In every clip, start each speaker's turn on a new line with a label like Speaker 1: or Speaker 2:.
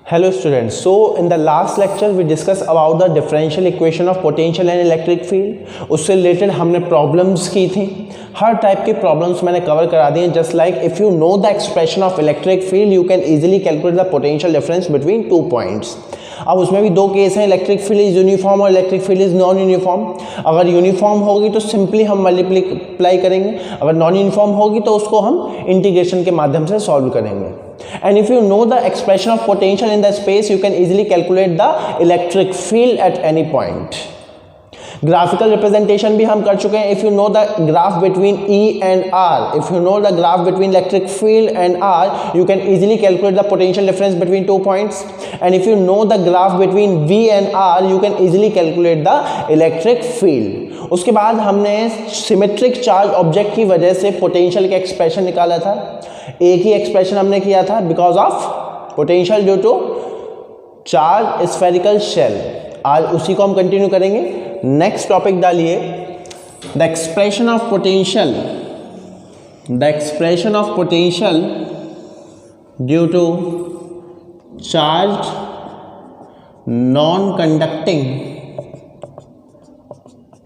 Speaker 1: Hello students, so in the last lecture we discussed about the differential equation of potential and electric field। उससे related हमने problems की थी, हर type की problems मैंने cover करा दी हैं। Just like if you know the expression of electric field you can easily calculate the potential difference between 2 points. अब उसमें भी दो केस हैं, इलेक्ट्रिक फील्ड इज यूनिफॉर्म और electric field is non uniform. अगर यूनिफॉर्म होगी तो सिंपली हम मल्टीप्लाई करेंगे, अगर नॉन यूनिफॉर्म होगी तो उसको हम इंटीग्रेशन के माध्यम से सॉल्व करेंगे। And if you know the expression of potential in the space, you can easily calculate the electric field at any point. Graphical representation भी हम कर चुके हैं। If you know the graph between E and R, if you know the graph between electric field and R, you can easily calculate the potential difference between 2 points. And if you know the graph between V and R, you can easily calculate the electric field. उसके बाद हमने symmetric charge object की वजह से potential का expression निकाला था। एक ही एक्सप्रेशन हमने किया था because of potential due to charge spherical shell. आज उसी को हम कंटिन्यू करेंगे। नेक्स्ट टॉपिक डालिए, the expression of potential, the expression of potential due to charge non conducting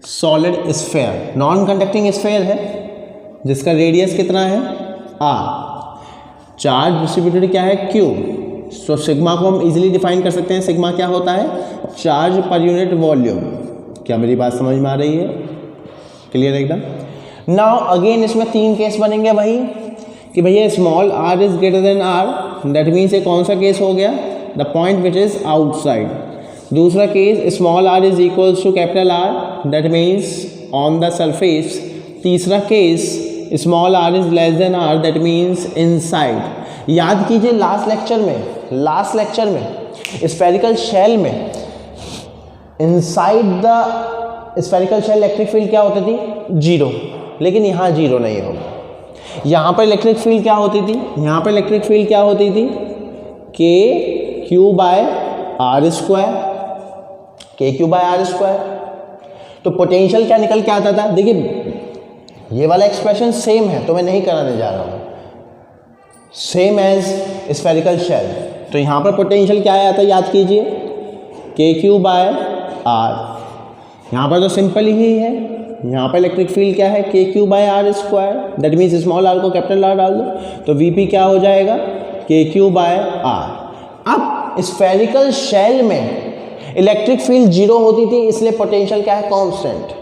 Speaker 1: solid sphere. Non conducting sphere है जिसका रेडियस कितना है r, चार्ज डिस्ट्रीब्यूटेड क्या है Q। सो सिग्मा को हम इजीली डिफाइन कर सकते हैं। सिग्मा क्या होता है? Charge per unit volume. क्या मेरी बात समझ में आ रही है? क्लियर एकदम। नाउ अगेन इसमें 3 केस बनेंगे वही कि भैया small r is greater than r, that means ये कौन सा केस हो गया? The point which is outside. दूसरा case small r is equals to capital R, that means on the surface. तीसरा case small r is less than r, that means inside. याद कीजिए last lecture में spherical shell में inside the spherical shell electric field क्या होती थी? 0। लेकिन यहाँ 0 नहीं होगा। यहाँ पर इलेक्ट्रिक फील्ड क्या होती थी? यहाँ पर इलेक्ट्रिक फील्ड क्या होती थी? KQ by R square, KQ by R square. तो पोटेंशियल क्या निकल के आता था? देखिए ये वाला एक्सप्रेशन सेम है तो मैं नहीं कराने जा रहा हूँ, सेम एज स्फेरिकल शेल। तो यहाँ पर पोटेंशियल क्या आया था? याद कीजिए KQ बाय R। यहाँ पर तो सिंपल ही है। यहाँ पर इलेक्ट्रिक फील्ड क्या है? KQ by R square, that means small r को कैपिटल R डाल दो तो VP क्या हो जाएगा? KQ by R। अब स्फेरिकल शेल में इलेक्ट्रिक फील्ड 0 होती थी, इसलिए पोटेंशियल क्या है? कांस्टेंट।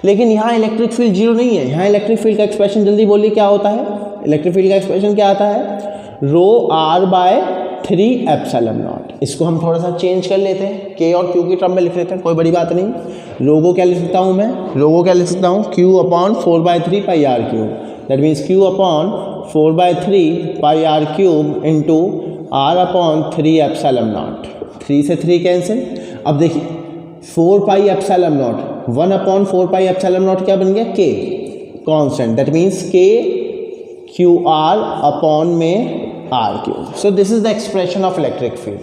Speaker 1: लेकिन यहाँ इलेक्ट्रिक फील्ड 0 नहीं है। यहाँ इलेक्ट्रिक फील्ड का एक्सप्रेशन जल्दी बोलिए क्या होता है? इलेक्ट्रिक फील्ड का एक्सप्रेशन क्या आता है? रो r बाय 3 एप्सिलॉन नॉट। इसको हम थोड़ा सा चेंज कर लेते हैं, K और Q की टर्म में लिख लेते हैं, कोई बड़ी बात नहीं। रो को क्या लिख सकता हूँ मैं? रो को क्या लिख सकता हूँ? Q upon 4/3 pi r cube, that means Q upon 4/3 pi r cube into r upon 3 epsilon not. 3 से 3 कैंसिल। अब देखिए 4 pi epsilon not, 1 upon 4 pi epsilon not क्या बन गया? K constant, that means K Q R upon में R cube. So this is the expression of electric field.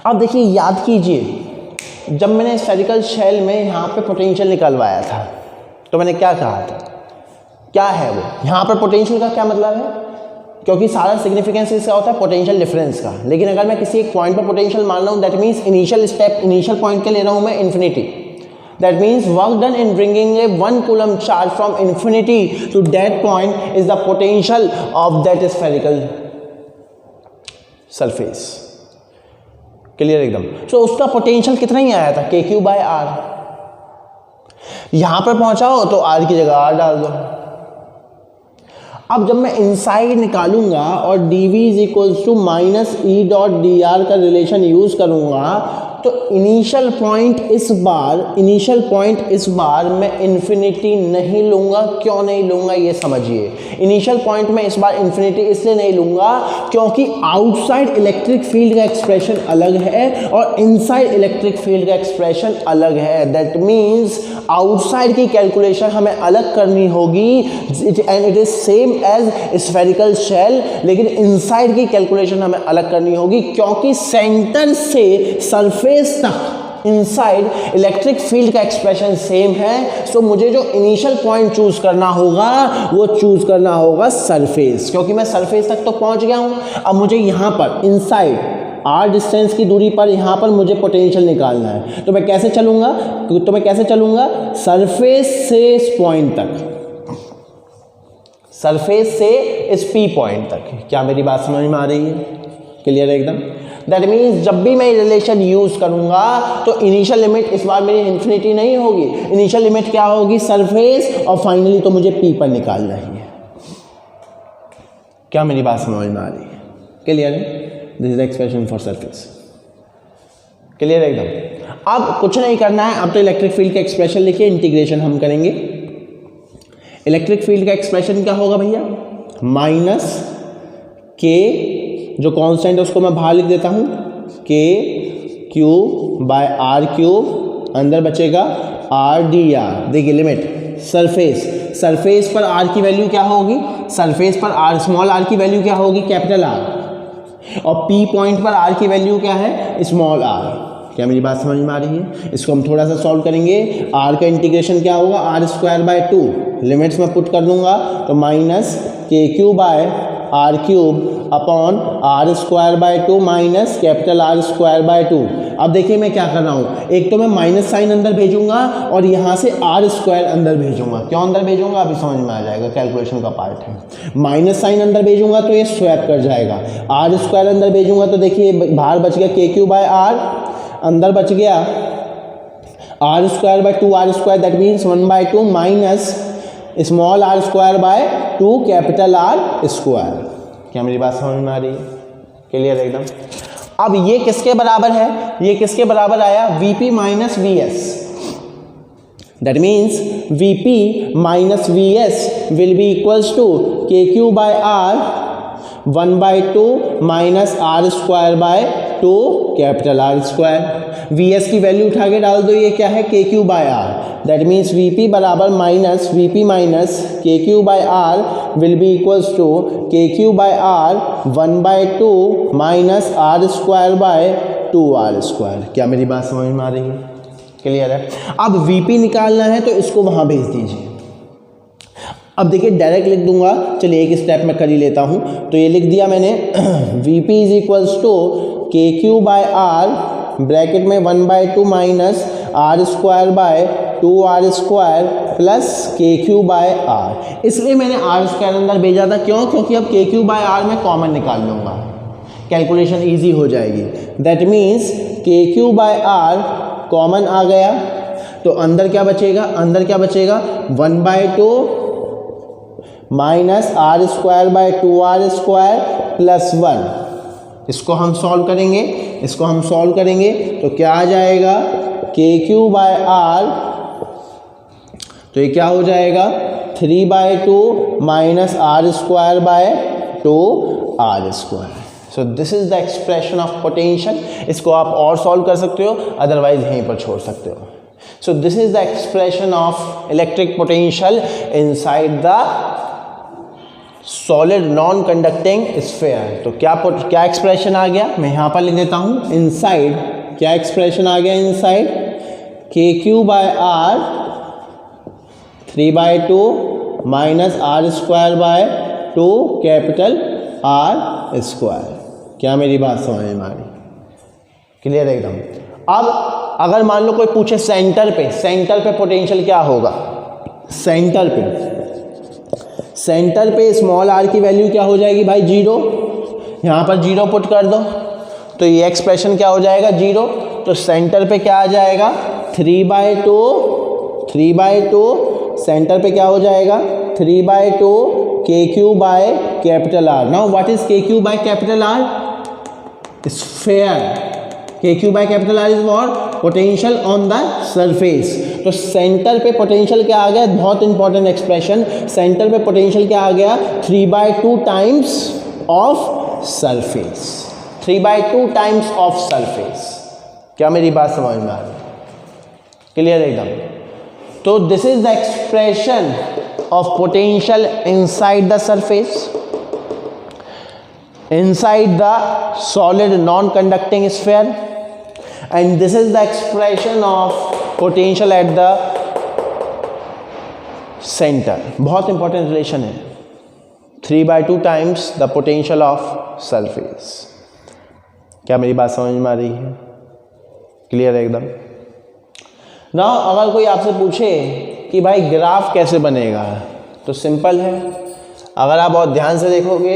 Speaker 1: अब देखिए याद कीजिए जब मैंने स्फेरिकल शेल में यहाँ पे पोटेंशियल निकलवाया था तो मैंने क्या कहा था? क्या है वो? यहाँ पर पोटेंशियल का क्या मतलब है? क्योंकि सारा सिग्निफिकेंस इसका होता है पोटेंशियल डिफरेंस का। लेकिन अगर मैं किसी एक पॉइंट पर पोटेंशियल मान रहा हूँ, दैट मीन्स इनिशियल पॉइंट के ले रहा हूँ मैं infinity. That means work done in bringing a 1 coulomb charge from infinity to that point is the potential of that spherical surface. Clear एकदम। सो उसका पोटेंशियल कितना ही आया था? KQ by R। यहां पर पहुंचाओ तो R की जगह R डाल दो। अब जब मैं इनसाइड निकालूंगा और dV is equals to minus E dot dr का रिलेशन यूज करूंगा तो इनिशियल पॉइंट इस बार मैं इन्फिनिटी नहीं लूंगा। क्यों नहीं लूंगा ये समझिए। इनिशियल पॉइंट में इस बार इन्फिनिटी इसलिए नहीं लूंगा क्योंकि आउटसाइड इलेक्ट्रिक फील्ड का एक्सप्रेशन अलग है और इनसाइड इलेक्ट्रिक फील्ड का एक्सप्रेशन अलग है। दैट मीन्स आउटसाइड की कैलकुलेशन हमें अलग करनी होगी and it is same as spherical shell, लेकिन इनसाइड की कैलकुलेशन हमें अलग करनी होगी क्योंकि सेंटर से सरफेस तक इनसाइड इलेक्ट्रिक फील्ड का एक्सप्रेशन सेम है। सो मुझे जो इनिशियल पॉइंट चूज करना होगा वो चूज करना होगा सरफेस, क्योंकि मैं सरफेस तक तो पहुंच गया हूं। अब मुझे यहां पर इनसाइड r डिस्टेंस की दूरी पर यहाँ पर मुझे पोटेंशियल निकालना है। तो मैं कैसे चलूँगा सरफेस से इस पॉइंट तक, सरफेस से इस P पॉइंट तक। क्या मेरी बात समझ में आ रही है? क्लियर है एकदम? दैट मीन्स जब भी मैं रिलेशन यूज करूंगा तो इनिशियल लिमिट इस बार मेरी इन्फिनिटी नहीं होगी, इनिशियल लिमिट क्या होगी? सरफेस, और फाइनली तो मुझे P पर निकालना ही है। क्या मेरी बात समझ में आ रही है? क्लियर है? This is the expression for surface. Clear है एकदम? अब कुछ नहीं करना है, अब तो इलेक्ट्रिक फील्ड का एक्सप्रेशन लिखिए, इंटीग्रेशन हम करेंगे। इलेक्ट्रिक फील्ड का एक्सप्रेशन क्या होगा भैया? माइनस के, जो कांस्टेंट है उसको मैं बाहर लिख देता हूं, के क्यूब बाय आर क्यूब, अंदर बचेगा आर डी आर। देखिए लिमिट सरफेस, सरफेस पर आर की वैल्यू क्या होगी? सरफेस पर आर, स्मॉल आर की वैल्यू क्या होगी? कैपिटल आर, और पी पॉइंट पर आर की वैल्यू क्या है? Small R. क्या मेरी बात समझ में आ रही है? इसको हम थोड़ा सा सॉल्व करेंगे। आर का इंटीग्रेशन क्या होगा? आर स्क्वायर बाय 2, लिमिट्स में पुट कर दूंगा तो माइनस के cube by R cube upon R square by 2 minus capital R square by 2। अब देखिए मैं क्या कर रहा हूँ, एक तो मैं माइनस साइन अंदर भेजूंगा और यहाँ से आर स्क्वायर अंदर भेजूंगा। क्यों अंदर भेजूंगा? अभी समझ में आ जाएगा, कैलकुलेशन का पार्ट है। माइनस साइन अंदर भेजूंगा तो ये स्वैप कर जाएगा, आर स्क्वायर अंदर भेजूंगा तो देखिए बाहर बच गया के क्यूब बाय आर, अंदर बच गया R square by 2 R square, that means 1/2 minus small R square by 2 capital R square. क्या मेरी बात समझ में आ रही है? क्लियर एकदम? अब ये किसके बराबर है? ये किसके बराबर आया? Vp minus V S. That means Vp minus V S will be equals to K Q by R 1/2 minus R square by 2 capital R square. V S की वैल्यू उठा के डाल दो, ये क्या है? K Q by R. That means Vp बराबर minus Vp minus K Q by R will be equals to K Q by R 1/2 minus R square by 2 R square. क्या मेरी बात समझ में आ रही है? क्लियर है? अब Vp निकालना है तो इसको वहाँ भेज दीजिए। अब देखिए डायरेक्ट लिख दूंगा, चलिए एक स्टेप में कर ही लेता हूँ। तो ये लिख दिया मैंने Vp is equals to K Q by R bracket में 1/2 minus R square by 2 R square plus K Q by R. इसलिए मैंने आर स्क्वायर अंदर भेजा था, क्यों? क्योंकि अब के क्यू बाय आर में कॉमन निकाल लूँगा, कैलकुलेशन ईजी हो जाएगी। That means K Q by R common आ गया तो अंदर क्या बचेगा? अंदर क्या बचेगा? 1/2 minus R square by 2 R square plus 1। इसको हम सॉल्व करेंगे, इसको हम सॉल्व करेंगे तो क्या आ जाएगा? के क्यू बाय आर, तो ये क्या हो जाएगा? 3/2 minus R square by 2 R square. So this is the expression of potential. इसको आप और सॉल्व कर सकते हो, अदरवाइज यहीं पर छोड़ सकते हो। सो this is the expression of electric potential inside the solid non conducting sphere. तो क्या एक्सप्रेशन आ गया? मैं यहाँ पर लिख देता हूँ इनसाइड। क्या एक्सप्रेशन आ गया? Inside K Q by R 3/2 minus R square by 2 capital R square. क्या मेरी बात समझ में आ रही? क्लियर एकदम? अब अगर मान लो कोई पूछे सेंटर पे पोटेंशियल क्या होगा? सेंटर पे स्मॉल आर की वैल्यू क्या हो जाएगी भाई? 0। यहाँ पर 0 पुट कर दो तो ये एक्सप्रेशन क्या हो जाएगा? 0। तो सेंटर पे क्या आ जाएगा? 3/2 सेंटर पे क्या हो जाएगा? 3/2 K Q by capital R. Now what is K Q by capital R? Sphere. K Q by capital R is what? Potential on the surface. तो सेंटर पे पोटेंशियल क्या आ गया? बहुत इंपॉर्टेंट एक्सप्रेशन। सेंटर पे पोटेंशियल क्या आ गया? 3/2 times of surface. 3/2 times of surface. क्या मेरी बात समझ में आ रही है? क्लियर एकदम? तो this is the expression of potential inside the surface, inside the solid non-conducting sphere, and this is the expression of potential at the center. बहुत important relation है, 3/2 times the potential of surface. क्या मेरी बात समझ में आ रही है? Clear है एकदम? ना अगर कोई आपसे पूछे कि भाई ग्राफ कैसे बनेगा, तो सिंपल है। अगर आप बहुत ध्यान से देखोगे,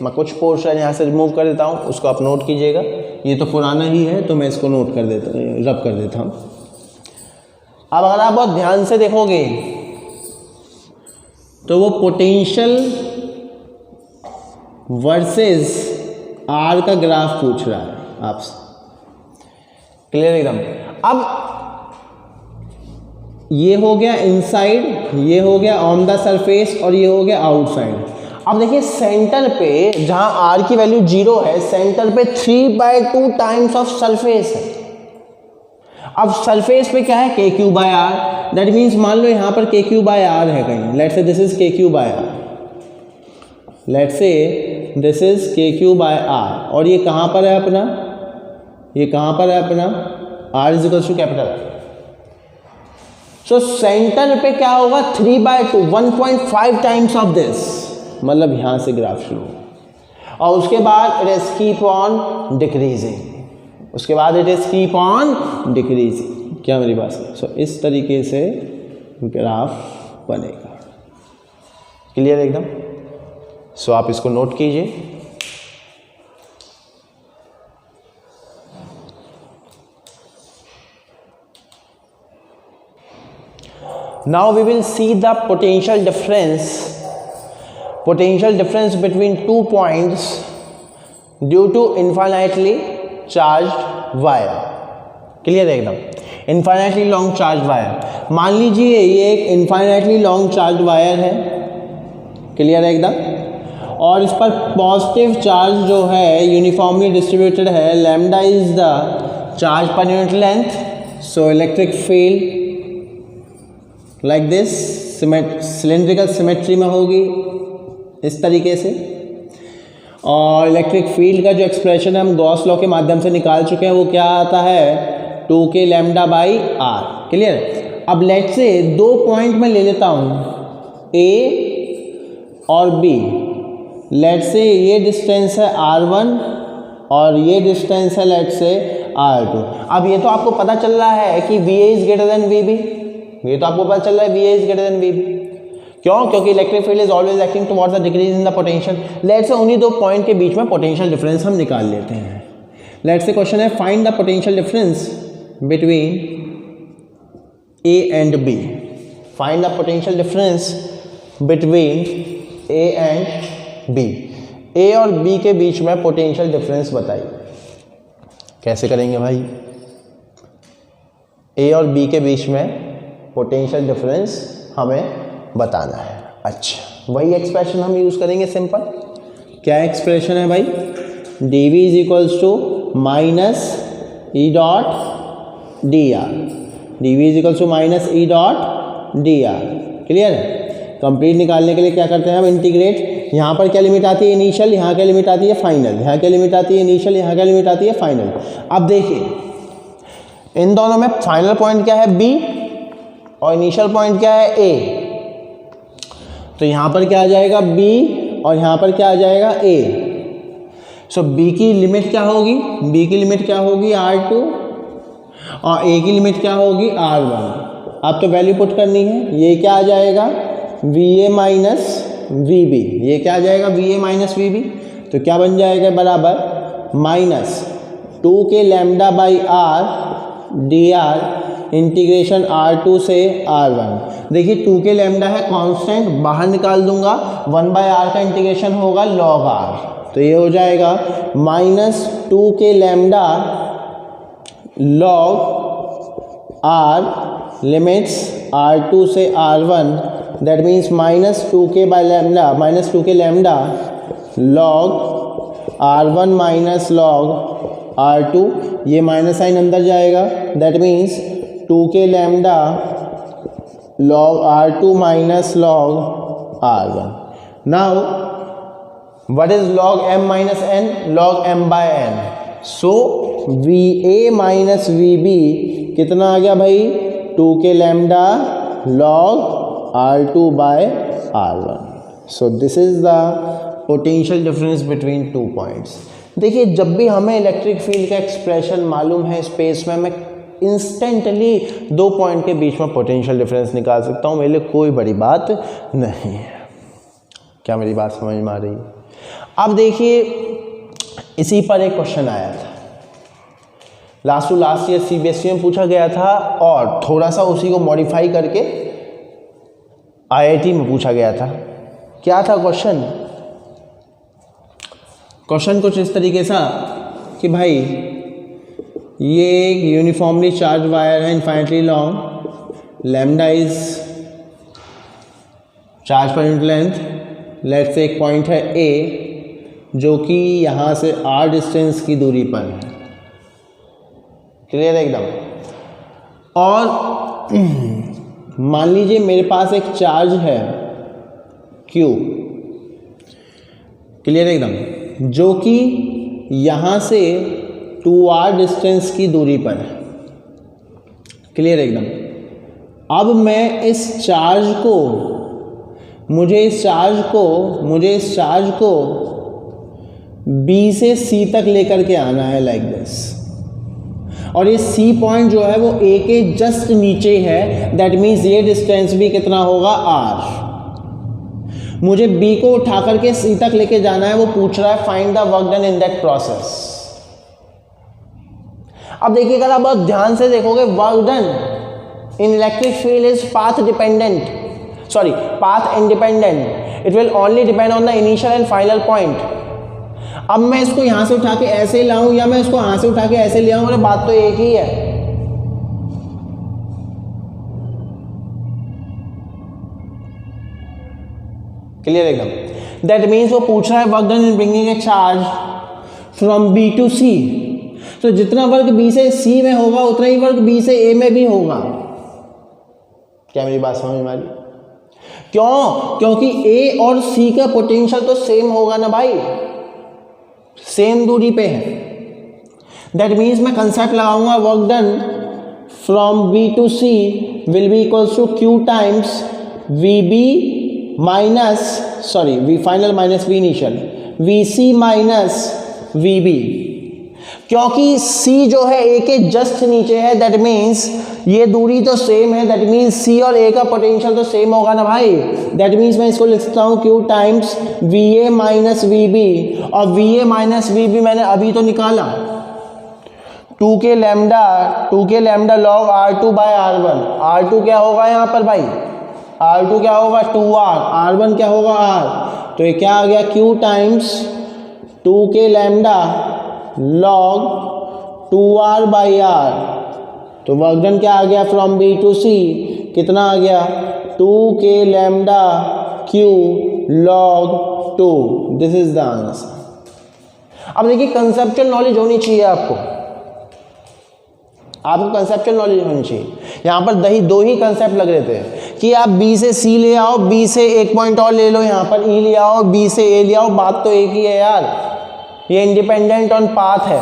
Speaker 1: मैं कुछ पोर्शन यहाँ से रिमूव कर देता हूँ, उसको आप नोट कीजिएगा। ये तो पुराना ही है तो मैं इसको नोट कर देता हूँ, रब कर देता हूँ। अब अगर आप बहुत ध्यान से देखोगे तो वो पोटेंशियल वर्सेस आर का ग्राफ पूछ रहा है आपसे। क्लियर एकदम? अब ये हो गया इनसाइड, ये हो गया ऑन द सरफेस और ये हो गया आउटसाइड। अब देखिए सेंटर पे जहां आर की वैल्यू 0 है, सेंटर पे 3/2 टाइम्स ऑफ सरफेस है। अब सरफेस पे क्या है? KQ/R। दैट मीन्स मान लो यहां पर KQ/R है कहीं, let's say this is KQ/R, let's say this is KQ/R। और ये कहां पर है अपना? ये कहां पर है अपना? R is capital. So centre पे क्या होगा? 3/2, 1.5 टाइम्स ऑफ दिस, मतलब यहां से ग्राफ शुरू और उसके बाद it is keep on decreasing, उसके बाद it is keep on decreasing. क्या मेरी बात है? सो इस तरीके से ग्राफ बनेगा। क्लियर एकदम? सो आप इसको नोट कीजिए। Now we will see the potential difference between 2 points due to infinitely charged wire. Clear है एकदम? इन्फाइनाइटली लॉन्ग चार्ज वायर, मान लीजिए ये एक इन्फाइनाइटली लॉन्ग चार्ज वायर है। क्लियर है एकदम? और इस पर पॉजिटिव चार्ज जो है यूनिफॉर्मली डिस्ट्रीब्यूटेड है। Lambda is the charge per unit length. So electric field like this, cylindrical symmetry में होगी इस तरीके से। और इलेक्ट्रिक फील्ड का जो एक्सप्रेशन है हम गॉस लॉ के माध्यम से निकाल चुके हैं, वो क्या आता है? 2k λ/r। क्लियर? अब लेट से 2 पॉइंट में ले लेता हूँ A और B। लेट से ये डिस्टेंस है R1 और ये डिस्टेंस है लेट से R2। अब ये तो आपको पता चल रहा है कि VA is greater than VB, ये तो आपको पता चल रहा है VA is greater than VB। क्यों? क्योंकि electric field is always acting towards the decrease in the potential. Let say उन्हीं 2 पॉइंट के बीच में पोटेंशियल डिफरेंस हम निकाल लेते हैं। लेट से क्वेश्चन है find the potential difference between A and B। Find the potential difference between A and B। A और B के बीच में पोटेंशियल डिफरेंस बताइए। कैसे करेंगे भाई? A और B के बीच में पोटेंशियल डिफरेंस हमें बताना है। अच्छा, वही एक्सप्रेशन हम यूज करेंगे सिंपल। क्या एक्सप्रेशन है भाई? dV is equals to minus E dot D R. dV is equals to minus E dot D R. Clear है? कंप्लीट निकालने के लिए क्या करते हैं हम? इंटीग्रेट। यहाँ पर क्या लिमिट आती है? इनिशियल। यहाँ क्या लिमिट आती है? फाइनल। यहाँ क्या लिमिट आती है? इनिशियल। यहाँ क्या लिमिट आती है? फाइनल। अब देखिए इन दोनों में फाइनल पॉइंट क्या है? B और इनिशियल पॉइंट क्या है? A। तो यहाँ पर क्या आ जाएगा? B और यहाँ पर क्या आ जाएगा? A। सो B की लिमिट क्या होगी? B की लिमिट क्या होगी? R2 और A की लिमिट क्या होगी? R1। अब तो वैल्यू पुट करनी है। ये क्या आ जाएगा? VA minus VB। ये क्या आ जाएगा? VA minus VB। तो क्या बन जाएगा? बराबर minus 2k λ/r dr integration R2 से R1। देखिए 2k लैम्डा है कांस्टेंट, बाहर निकाल दूंगा, 1/r का इंटीग्रेशन होगा log r। तो ये हो जाएगा minus 2k lambda log r limits R2 से R1। That means minus 2k lambda log R1 minus log R2। ये माइनस साइन अंदर जाएगा। That means 2k lambda log R2 minus log R1. Now what is log m minus n? Log m by n. So VA minus VB कितना आ गया भाई? 2k lambda log R2 by R1. So this is the potential difference between 2 points. देखिए जब भी हमें electric field का expression मालूम है स्पेस में, मैं इंस्टेंटली 2 पॉइंट के बीच में पोटेंशियल डिफरेंस निकाल सकता हूँ, मेरे लिए कोई बड़ी बात नहीं है। क्या मेरी बात समझ में आ रही है? अब देखिए इसी पर एक क्वेश्चन आया था last to last year CBSE में पूछा गया था, और थोड़ा सा उसी को मॉडिफाई करके आईआईटी में पूछा गया था। क्या था क्वेश्चन? क्वेश्चन कुछ इस तरीके से कि भाई ये एक यूनिफॉर्मली चार्ज वायर है, infinitely long, lambda is charge per unit length, let's say एक पॉइंट है ए जो कि यहाँ से r डिस्टेंस की दूरी पर है। क्लियर है एकदम? और मान लीजिए मेरे पास एक चार्ज है Q, क्लियर है एकदम, जो कि यहाँ से 2r डिस्टेंस की दूरी पर है। क्लियर है एकदम? अब मैं इस चार्ज को मुझे इस चार्ज को B से C तक लेकर के आना है लाइक दिस, और ये C पॉइंट जो है वो A के जस्ट नीचे है, दैट मीन्स ये डिस्टेंस भी कितना होगा R। मुझे B को उठा करके C तक लेके जाना है, वो पूछ रहा है find the work done in that process. अब देखिए अगर आप बहुत ध्यान से देखोगे, work done in electric field is path independent, it will only depend on the initial and final point. अब मैं इसको यहां से उठा के ऐसे लाऊं या मैं इसको यहां से उठा के ऐसे ले आऊं, अरे बात तो एक ही है। क्लियर एकदम? दैट मीन्स वो पूछ रहा है work done in bringing a charge from B to C। तो जितना वर्क B से C में होगा उतना ही वर्क B से A में भी होगा। क्या मेरी बात समझ में आ रही? क्यों? क्योंकि A और C का पोटेंशियल तो सेम होगा ना भाई, सेम दूरी पे है। दैट मीन्स मैं कंसेप्ट लगाऊंगा work done from B to C will be equals to Q times VB minus V final minus V initial, VC minus VB। क्योंकि C जो है A के जस्ट नीचे है, दैट मीन्स ये दूरी तो सेम है, दैट मीन्स C और A का पोटेंशियल तो सेम होगा ना भाई। दैट मीन्स मैं इसको लिख सकता हूँ Q times VA minus VB, और VA माइनस VB मैंने अभी तो निकाला 2 के lambda log R2 bye R1। R2 क्या होगा यहाँ पर भाई? R2 क्या होगा? 2R। R1 क्या होगा? R। तो ये क्या आ गया? Q टाइम्स 2 के lambda log 2R by R। तो वर्क डन क्या आ गया? फ्रॉम B टू C कितना आ गया? 2 के lambda Q log 2। This is the answer. अब देखिए कंसेप्चुअल नॉलेज होनी चाहिए आपको कंसेप्चुअल नॉलेज होनी चाहिए। यहाँ पर दो ही कंसेप्ट लग रहे थे कि आप B से C ले आओ, B से एक पॉइंट और ले लो, यहाँ पर E ले आओ, B से A ले आओ, बात तो एक ही है यार। ये इंडिपेंडेंट ऑन पाथ है,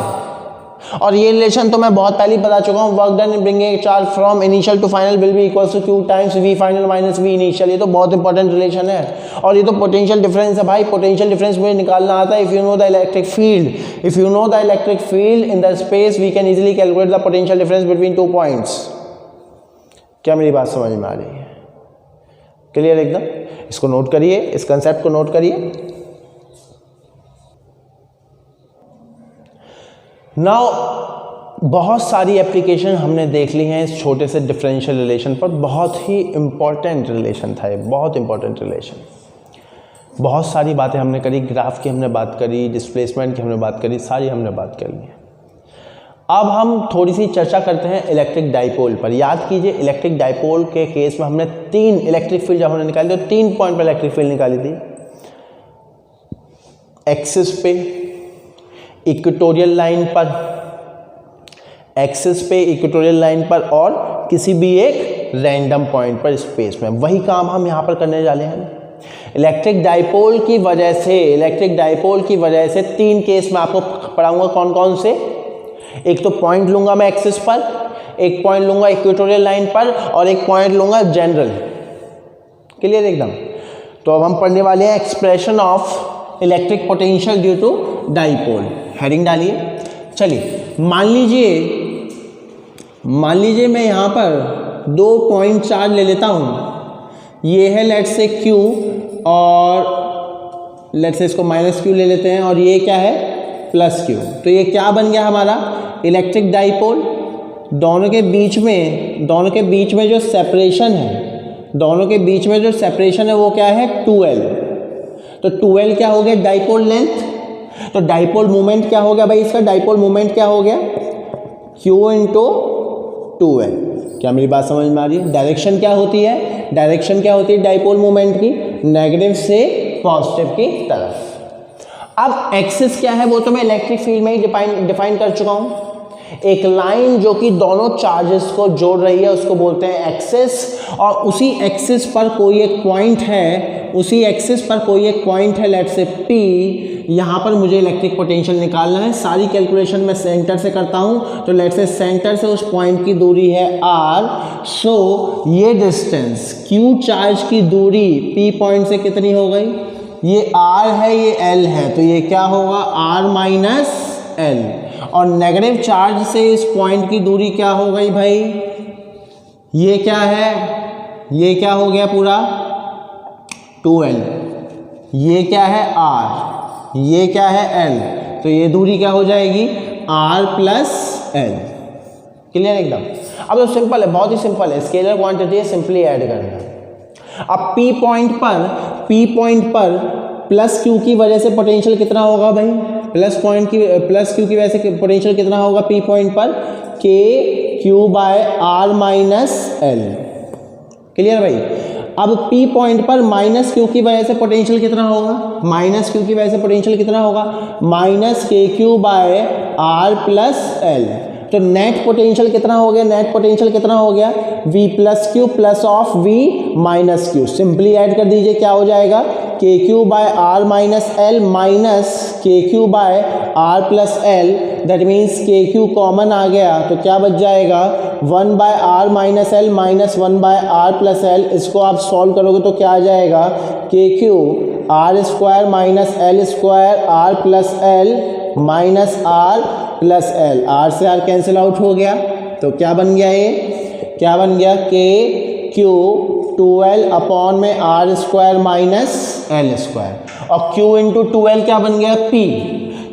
Speaker 1: और ये रिलेशन तो मैं बहुत पहले ही बता चुका हूँ। Work done in bringing charge from initial to final will be equals to Q times V final minus V initial. ये तो बहुत इंपॉर्टेंट रिलेशन है, और ये तो पोटेंशियल डिफरेंस है भाई। पोटेंशियल डिफरेंस मुझे निकालना आता है। If you know the electric field in the space we can easily calculate the potential difference between 2 points. क्या मेरी बात समझ में आ रही है? क्लियर एकदम? इसको नोट करिए, इस कंसेप्ट को नोट करिए। नाउ बहुत सारी एप्लीकेशन हमने देख ली हैं इस छोटे से डिफरेंशियल रिलेशन पर। बहुत ही इम्पॉर्टेंट रिलेशन था ये, बहुत इम्पॉर्टेंट रिलेशन। बहुत सारी बातें हमने करी, ग्राफ की हमने बात करी, डिस्प्लेसमेंट की हमने बात करी, सारी हमने बात करी है। अब हम थोड़ी सी चर्चा करते हैं इलेक्ट्रिक डाइपोल पर। याद कीजिए इलेक्ट्रिक डाइपोल के केस में हमने 3 इलेक्ट्रिक फील्ड जब हमने निकाली तो 3 पॉइंट पर इलेक्ट्रिक फील्ड निकाली थी। एक्सिस पे, इक्वेटोरियल लाइन पर, और किसी भी एक रैंडम पॉइंट पर स्पेस में। वही काम हम यहाँ पर करने जा रहे हैं। इलेक्ट्रिक डाइपोल की वजह से 3 केस में आपको पढ़ाऊंगा। कौन कौन से? एक तो पॉइंट लूंगा मैं एक्सिस पर, एक पॉइंट लूंगा इक्वेटोरियल लाइन पर, और एक पॉइंट लूंगा जनरल। क्लियर एकदम? तो अब हम पढ़ने वाले हैं expression of electric potential due to dipole. Heading डालिए। चलिए मान लीजिए मैं यहाँ पर 2 पॉइंट चार्ज ले लेता हूँ। ये है लेट्स से Q और लेट्स से इसको माइनस Q ले लेते हैं, और ये क्या है प्लस Q। तो ये क्या बन गया हमारा इलेक्ट्रिक डाइपोल। दोनों के बीच में जो सेपरेशन है वो क्या है 2L। तो 2L क्या हो गया डाइपोल लेंथ। तो डाइपोल मोमेंट क्या हो गया भाई, इसका डाइपोल मोमेंट क्या हो गया Q इंटू 2L। क्या मेरी बात समझ में आ रही है। डायरेक्शन क्या होती है डाइपोल मोमेंट की, नेगेटिव से पॉजिटिव की तरफ। अब एक्सिस क्या है वो तो मैं इलेक्ट्रिक फील्ड में ही डिफाइन कर चुका हूं। एक लाइन जो कि दोनों चार्जेस को जोड़ रही है उसको बोलते हैं एक्सिस, और उसी एक्सिस पर कोई एक पॉइंट है लेट्स से P। यहाँ पर मुझे इलेक्ट्रिक पोटेंशियल निकालना है। सारी कैलकुलेशन मैं सेंटर से करता हूँ, तो लेट्स से सेंटर से उस पॉइंट की दूरी है R। सो ये डिस्टेंस Q चार्ज की दूरी P पॉइंट से कितनी हो गई, ये R है ये L है, तो ये क्या होगा R माइनस L। और नेगेटिव चार्ज से इस पॉइंट की दूरी क्या हो गई भाई, ये क्या है, ये क्या हो गया पूरा 2L, ये क्या है R, ये क्या है L, तो ये दूरी क्या हो जाएगी R प्लस L। क्लियर एकदम। अब तो सिंपल है, बहुत ही सिंपल है, स्केलर क्वांटिटी है, सिंपली ऐड करना है। अब P पॉइंट पर प्लस Q की वजह से पोटेंशियल कितना होगा भाई, प्लस Q की वजह से पोटेंशियल कितना होगा P पॉइंट पर KQ by R minus L। Clear भाई। अब P पॉइंट पर माइनस Q की वजह से पोटेंशियल कितना होगा, minus KQ by R plus L। तो नेट पोटेंशियल कितना हो गया, V plus Q plus of V minus Q। Simply add कर दीजिए, क्या हो जाएगा KQ by R minus L minus KQ by R plus L। That means KQ common आ गया, तो क्या बच जाएगा 1 by R minus L minus 1 by R plus L। इसको आप सॉल्व करोगे तो क्या आ जाएगा KQ R square minus L square R plus L minus R plus L। R से R कैंसिल आउट हो गया, तो क्या बन गया KQ 2L अपॉन में R square minus L square, और Q इंटू 2L क्या बन गया P।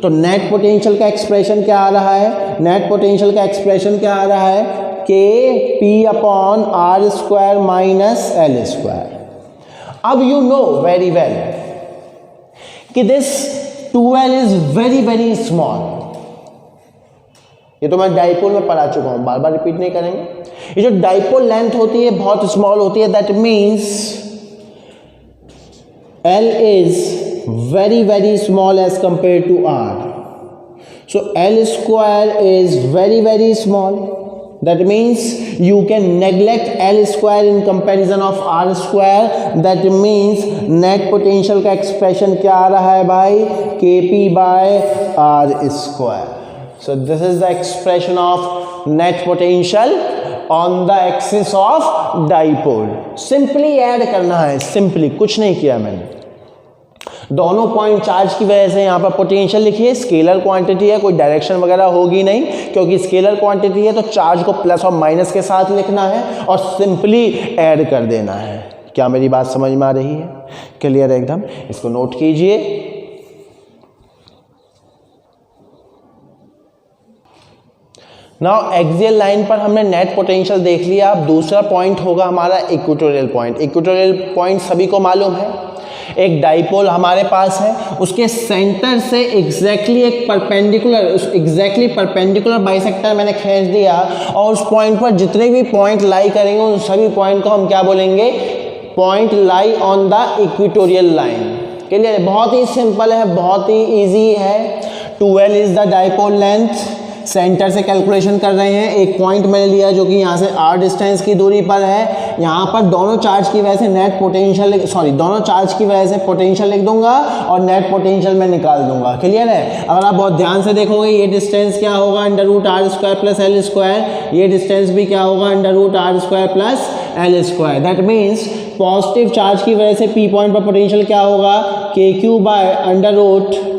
Speaker 1: तो नेट पोटेंशियल का एक्सप्रेशन क्या आ रहा है, KP upon R square minus L square. अब यू नो वेरी वेल कि this 2L is very very small. ये तो मैं डाइपोल में पढ़ा चुका हूं, बार बार रिपीट नहीं करेंगे। ये जो डाइपोल लेंथ होती है बहुत स्मॉल होती है, that means L is very very small as compare to R। So L square is very very small, that means you can neglect L square in comparison of R square। that means net potential का expression क्या आ रहा है भाई KP by R square। so this is the expression of net potential on the axis of dipole। simply add करना है, simply कुछ नहीं किया मैंने। दोनों पॉइंट चार्ज की वजह से यहाँ पर पोटेंशियल लिखिए, स्केलर क्वांटिटी है, कोई डायरेक्शन वगैरह होगी नहीं, क्योंकि स्केलर क्वांटिटी है तो चार्ज को प्लस और माइनस के साथ लिखना है और सिंपली ऐड कर देना है। क्या मेरी बात समझ में आ रही है, क्लियर है एकदम। इसको नोट कीजिए। नाउ एक्सियल लाइन पर हमने नेट पोटेंशियल देख लिया। अब दूसरा पॉइंट होगा हमारा इक्वेटोरियल पॉइंट। इक्वेटोरियल पॉइंट सभी को मालूम है, एक डाइपोल हमारे पास है, उसके सेंटर से एग्जैक्टली एक परपेंडिकुलर बाइसेक्टर मैंने खींच दिया, और उस पॉइंट पर जितने भी पॉइंट लाई करेंगे उन सभी पॉइंट को हम क्या बोलेंगे, point lie on the equatorial line. Clear है, बहुत ही सिंपल है, बहुत ही इजी है। 2L is the dipole length, centre से कैलकुलेशन कर रहे हैं। एक पॉइंट मैंने लिया जो कि यहाँ से R डिस्टेंस की दूरी पर है। यहाँ पर दोनों चार्ज की वजह से नेट पोटेंशियल, दोनों चार्ज की वजह से पोटेंशियल लिख दूंगा और नेट पोटेंशियल मैं निकाल दूंगा। क्लियर है। अगर आप बहुत ध्यान से देखोगे ये डिस्टेंस क्या होगा √R square plus L square, ये डिस्टेंस भी क्या होगा √R square plus L square. That means positive charge की वजह से P पॉइंट पर पोटेंशियल क्या होगा KQ by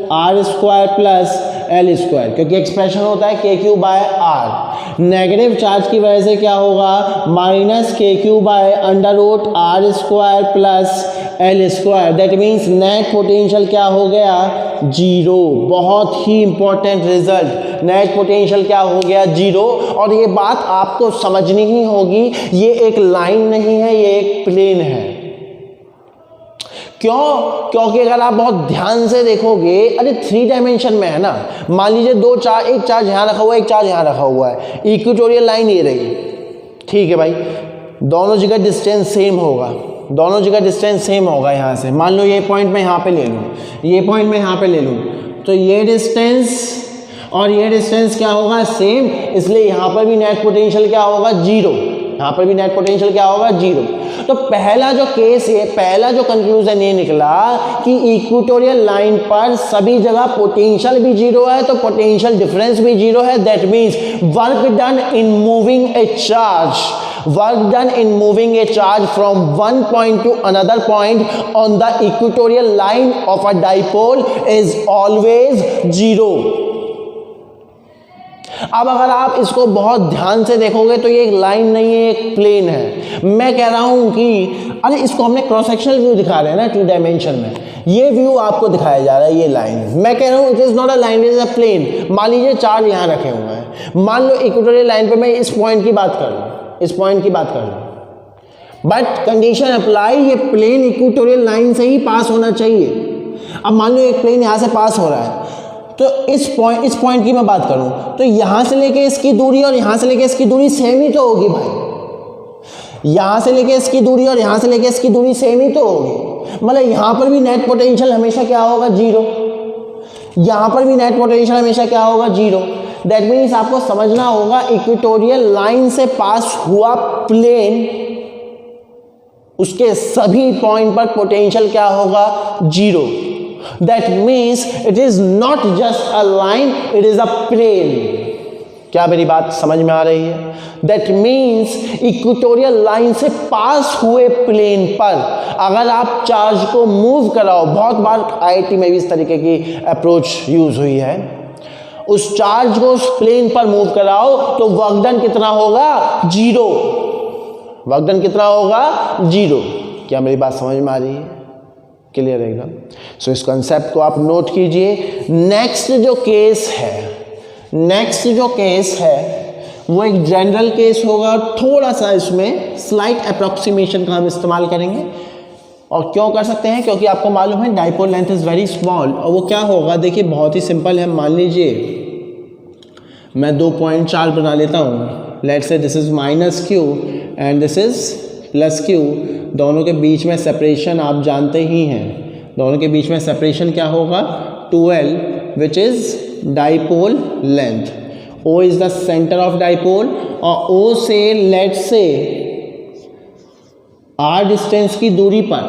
Speaker 1: √R square plus L square, क्योंकि एक्सप्रेशन होता है K Q by R. Negative charge की वजह से क्या होगा, minus K Q by under root R square plus L square. That means net potential क्या हो गया, जीरो। बहुत ही इंपॉर्टेंट रिजल्ट, नेट पोटेंशियल क्या हो गया, जीरो। और ये बात आपको समझनी ही होगी, ये एक लाइन नहीं है, ये एक प्लेन है। क्यों? क्योंकि अगर आप बहुत ध्यान से देखोगे, अरे 3 डायमेंशन में है ना, मान लीजिए दो चार्ज, एक चार्ज यहाँ रखा हुआ है, एक चार्ज यहाँ रखा हुआ है, इक्वेटोरियल लाइन ये रही, ठीक है भाई, दोनों जगह डिस्टेंस सेम होगा, दोनों जगह डिस्टेंस सेम होगा। यहाँ से मान लो ये पॉइंट मैं यहाँ पे ले लूँ, ये पॉइंट मैं यहाँ पे ले लूँ, तो ये डिस्टेंस और ये डिस्टेंस क्या होगा, सेम, इसलिए यहाँ पर भी नेट पोटेंशियल क्या होगा, जीरो। यहाँ पर भी नेट पोटेंशियल क्या होगा, जीरो। तो पहला जो केस है, पहला जो कंक्लूजन ये निकला कि इक्वेटोरियल लाइन पर सभी जगह पोटेंशियल भी जीरो है, तो पोटेंशियल डिफरेंस भी जीरो है। That means work done in moving A charge, work done in moving a charge from one point to another point on the equatorial line of a dipole is always zero। अब अगर आप इसको बहुत ध्यान से देखोगे तो ये एक लाइन नहीं है, एक प्लेन है। मैं कह रहा हूं कि अरे इसको हमने क्रॉस सेक्शनल व्यू दिखा रहे हैं ना 2 डायमेंशन में, ये व्यू आपको दिखाया जा रहा है, ये लाइन। मैं कह रहा हूं it is not a line, it is a plane. मान लीजिए चार्ज यहां रखे हुए हैं, मान लो इक्वेटोरियल लाइन पे मैं इस पॉइंट की बात कर लूं, इस पॉइंट की बात कर लूं, बट कंडीशन अप्लाई, ये प्लेन इक्वेटोरियल लाइन से ही पास होना चाहिए। अब मान लो एक प्लेन यहां से पास हो रहा है, तो इस पॉइंट की मैं बात करूं तो यहां से लेके इसकी दूरी और यहां से लेके इसकी दूरी सेम ही तो होगी भाई। यहां से लेके इसकी दूरी और यहां से लेके इसकी दूरी सेम ही तो होगी, मतलब यहां पर भी नेट पोटेंशियल हमेशा क्या होगा, जीरो। यहां पर भी नेट पोटेंशियल हमेशा क्या होगा, जीरो। दैट मीन्स आपको समझना होगा इक्वेटोरियल लाइन से पास हुआ प्लेन, उसके सभी पॉइंट पर पोटेंशियल क्या होगा, zero. That means it is not just a line, it is a plane। क्या मेरी बात समझ में आ रही है? That means इक्वेटोरियल लाइन से पास हुए प्लेन पर अगर आप चार्ज को मूव कराओ, बहुत बार आईआईटी में भी इस तरीके की अप्रोच यूज हुई है, उस चार्ज को उस प्लेन पर मूव कराओ तो वर्क डन कितना होगा, जीरो। वर्क डन कितना होगा, जीरो। क्या मेरी बात समझ में आ रही है? क्लियर है एकदम? सो इस कंसेप्ट को आप नोट कीजिए। नेक्स्ट जो केस है वो एक जनरल केस होगा, थोड़ा सा इसमें स्लाइट अप्रोक्सीमेशन का हम इस्तेमाल करेंगे। और क्यों कर सकते हैं, क्योंकि आपको मालूम है dipole length is very small. और वो क्या होगा, देखिए बहुत ही सिंपल है। मान लीजिए मैं 2 पॉइंट चार्ज बना लेता हूँ, let's say this is minus Q and this is plus Q. दोनों के बीच में सेपरेशन आप जानते ही हैं, दोनों के बीच में सेपरेशन क्या होगा, 2L, which is dipole length. O is the centre of dipole और O से लेट्स से R डिस्टेंस की दूरी पर,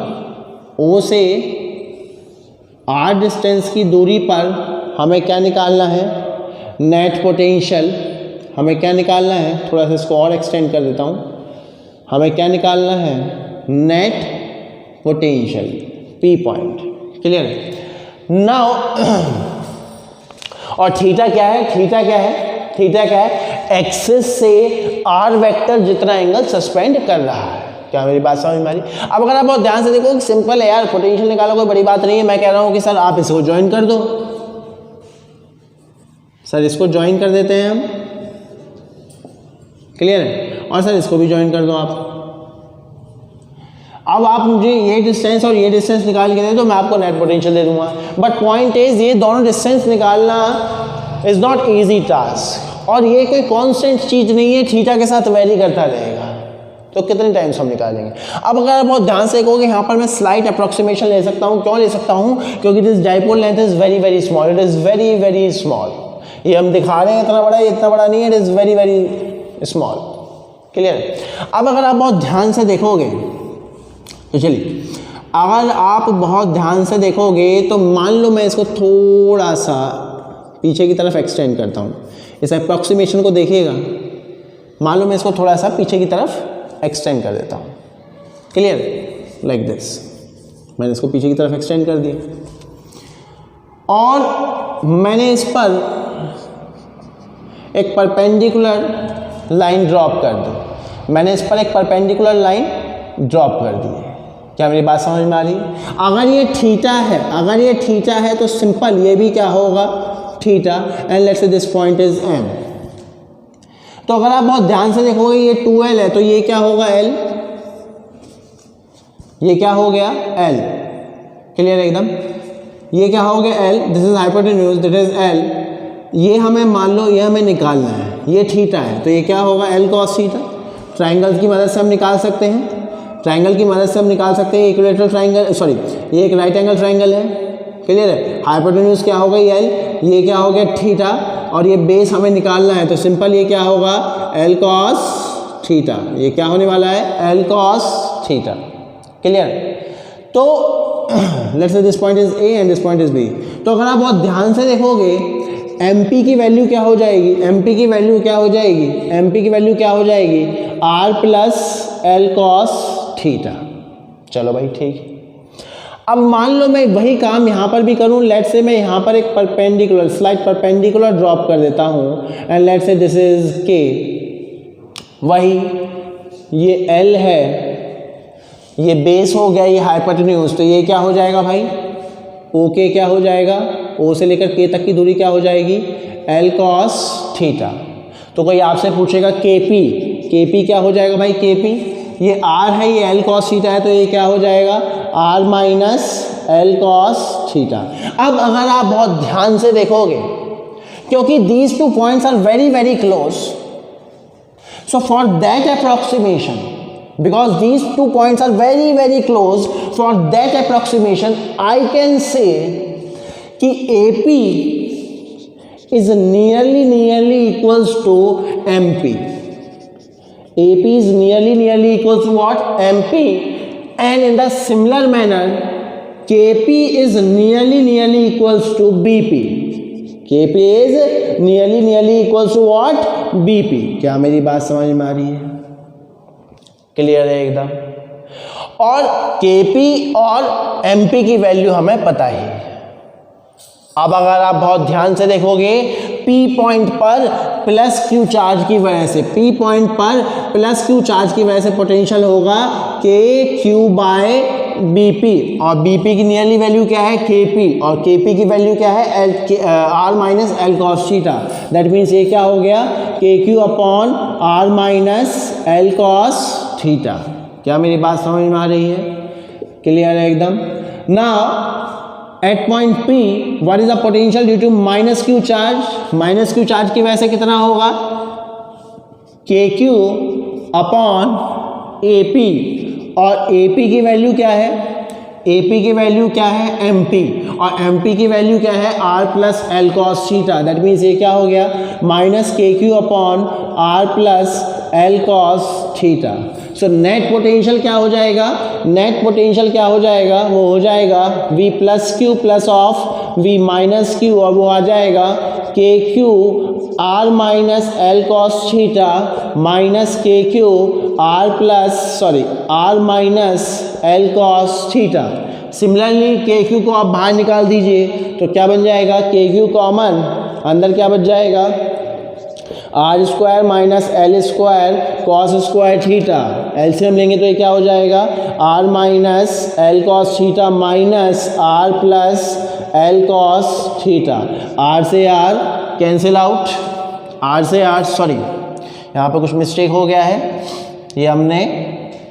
Speaker 1: O से R डिस्टेंस की दूरी पर हमें क्या निकालना है, नेट पोटेंशियल। हमें क्या निकालना है, थोड़ा सा इसको और एक्सटेंड कर देता हूँ, हमें क्या निकालना है, net potential, P point. Clear है? नाउ और थीटा क्या है, थीटा क्या है, थीटा क्या है, एक्सिस से R वेक्टर जितना एंगल सस्पेंड कर रहा है। क्या मेरी बात समझ में आ रही? अब अगर आप बहुत ध्यान से देखो, सिंपल है यार, पोटेंशियल निकालो, कोई बड़ी बात नहीं है। मैं कह रहा हूं कि सर आप इसको ज्वाइन कर दो, सर इसको ज्वाइन कर देते हैं हम। क्लियर है? और सर इसको भी ज्वाइन कर दो आप। अब आप मुझे ये डिस्टेंस और ये डिस्टेंस निकाल के दे दो, मैं आपको नेट पोटेंशियल दे दूंगा। बट पॉइंट इज, ये दोनों डिस्टेंस निकालना इज नॉट इजी टास्क, और ये कोई कांस्टेंट चीज नहीं है, थीटा के साथ वेरी करता रहेगा। तो कितने टाइम्स हम निकालेंगे? अब अगर आप बहुत ध्यान से देखोगे, यहाँ पर मैं स्लाइट अप्रोक्सीमेशन ले सकता हूँ। क्यों ले सकता हूँ? क्योंकि this dipole length is very very small, it is very very small. ये हम दिखा रहे हैं इतना बड़ा, ये इतना बड़ा नहीं है, it is very very small. Clear? अब अगर आप बहुत ध्यान से देखोगे तो चलिए, अगर आप बहुत ध्यान से देखोगे तो मान लो मैं इसको थोड़ा सा पीछे की तरफ एक्सटेंड करता हूँ। इस अप्रॉक्सीमेशन को देखिएगा, मान लो मैं इसको थोड़ा सा पीछे की तरफ एक्सटेंड कर देता हूँ। क्लियर? लाइक दिस, मैंने इसको पीछे की तरफ एक्सटेंड कर दिया। और मैंने इस पर एक परपेंडिकुलर लाइन ड्रॉप कर दी, मैंने इस पर एक परपेंडिकुलर लाइन ड्रॉप कर दी है। क्या मेरी बात समझ में आ रही है? अगर ये थीटा है, अगर ये थीटा है तो सिंपल ये भी क्या होगा, theta, and let's say this point is M. तो अगर आप बहुत ध्यान से देखोगे ये 2l है तो ये क्या होगा l, ये क्या हो गया l, क्लियर है एकदम। ये क्या हो गया l, this is hypotenuse, that is l। ये हमें मान लो ये हमें निकालना है, ये थीटा है तो ये क्या होगा l cos थीटा। ट्राइंगल की मदद से हम निकाल सकते हैं, ट्राइंगल की मदद से हम निकाल सकते हैं। इक्विलेटरल ट्राइंगल, सॉरी ये एक राइट एंगल ट्राइंगल है, क्लियर है। हाइपोटेन्यूज क्या होगा ये l, ये क्या हो गया थीटा, और ये बेस हमें निकालना है तो सिंपल ये क्या होगा l cos थीटा। ये क्या होने वाला है l cos थीटा, क्लियर। तो let's say this point is a and this point is b। तो अगर आप बहुत ध्यान से देखोगे mp की वैल्यू क्या हो जाएगी, mp की वैल्यू क्या हो जाएगी, mp की वैल्यू क्या हो जाएगी r plus l cos theta. चलो भाई ठीक। अब मान लो मैं वही काम यहाँ पर भी करूँ, लेट से मैं यहाँ पर एक परपेंडिकुलर, स्लाइड परपेंडिकुलर ड्रॉप कर देता हूँ एंड लेट से दिस इज k, वही ये l है, ये बेस हो गया, ये हाइपोटेन्यूज, तो ये क्या हो जाएगा भाई OK क्या हो जाएगा, O से लेकर K तक की दूरी क्या हो जाएगी L cos थीटा। तो कोई आपसे पूछेगा KP, KP क्या हो जाएगा भाई KP, ये R है, ये L cos थीटा है तो ये क्या हो जाएगा R minus L cos theta. अब अगर आप बहुत ध्यान से देखोगे, क्योंकि these two points are very very close, so for that approximation, because these two points are very very close, for that approximation I can say कि AP is nearly equals to MP. AP is nearly equals to what? MP. And in the similar manner KP is nearly equals to BP. KP is nearly equals to what? BP. क्या मेरी बात समझ में आ रही है? Clear है एकदम। और KP और MP की वैल्यू हमें पता है। अब अगर आप बहुत ध्यान से देखोगे P पॉइंट पर प्लस Q चार्ज की वजह से, P पॉइंट पर प्लस Q चार्ज की वजह से पोटेंशियल होगा KQ बाय BP, और BP की नियरली वैल्यू क्या है KP, और KP की वैल्यू क्या है R minus L cos theta. That means ये क्या हो गया KQ upon R minus L cos theta. क्या मेरी बात समझ में आ रही है? क्लियर है एकदम। Now at point P what is the potential due to minus Q charge, minus Q charge की वजह से कितना होगा KQ अपॉन AP, और AP की वैल्यू क्या है, AP की वैल्यू क्या है MP, और MP की वैल्यू क्या है R plus L cos theta. That means ये क्या हो गया minus KQ upon R plus L cos theta. So net potential क्या हो जाएगा, नेट पोटेंशियल क्या हो जाएगा, वो हो जाएगा V plus Q plus of V minus Q, और वो आ जाएगा KQ R minus L cos theta minus KQ R plus R minus L cos theta. Similarly KQ को आप बाहर निकाल दीजिए तो क्या बन जाएगा KQ कॉमन, अंदर क्या बच जाएगा R square minus L square cos square theta. LCM लेंगे तो ये क्या हो जाएगा R minus L cos theta minus R plus L cos theta. R से R कैंसिल आउट, R से R, सॉरी यहाँ पे कुछ मिस्टेक हो गया है, ये हमने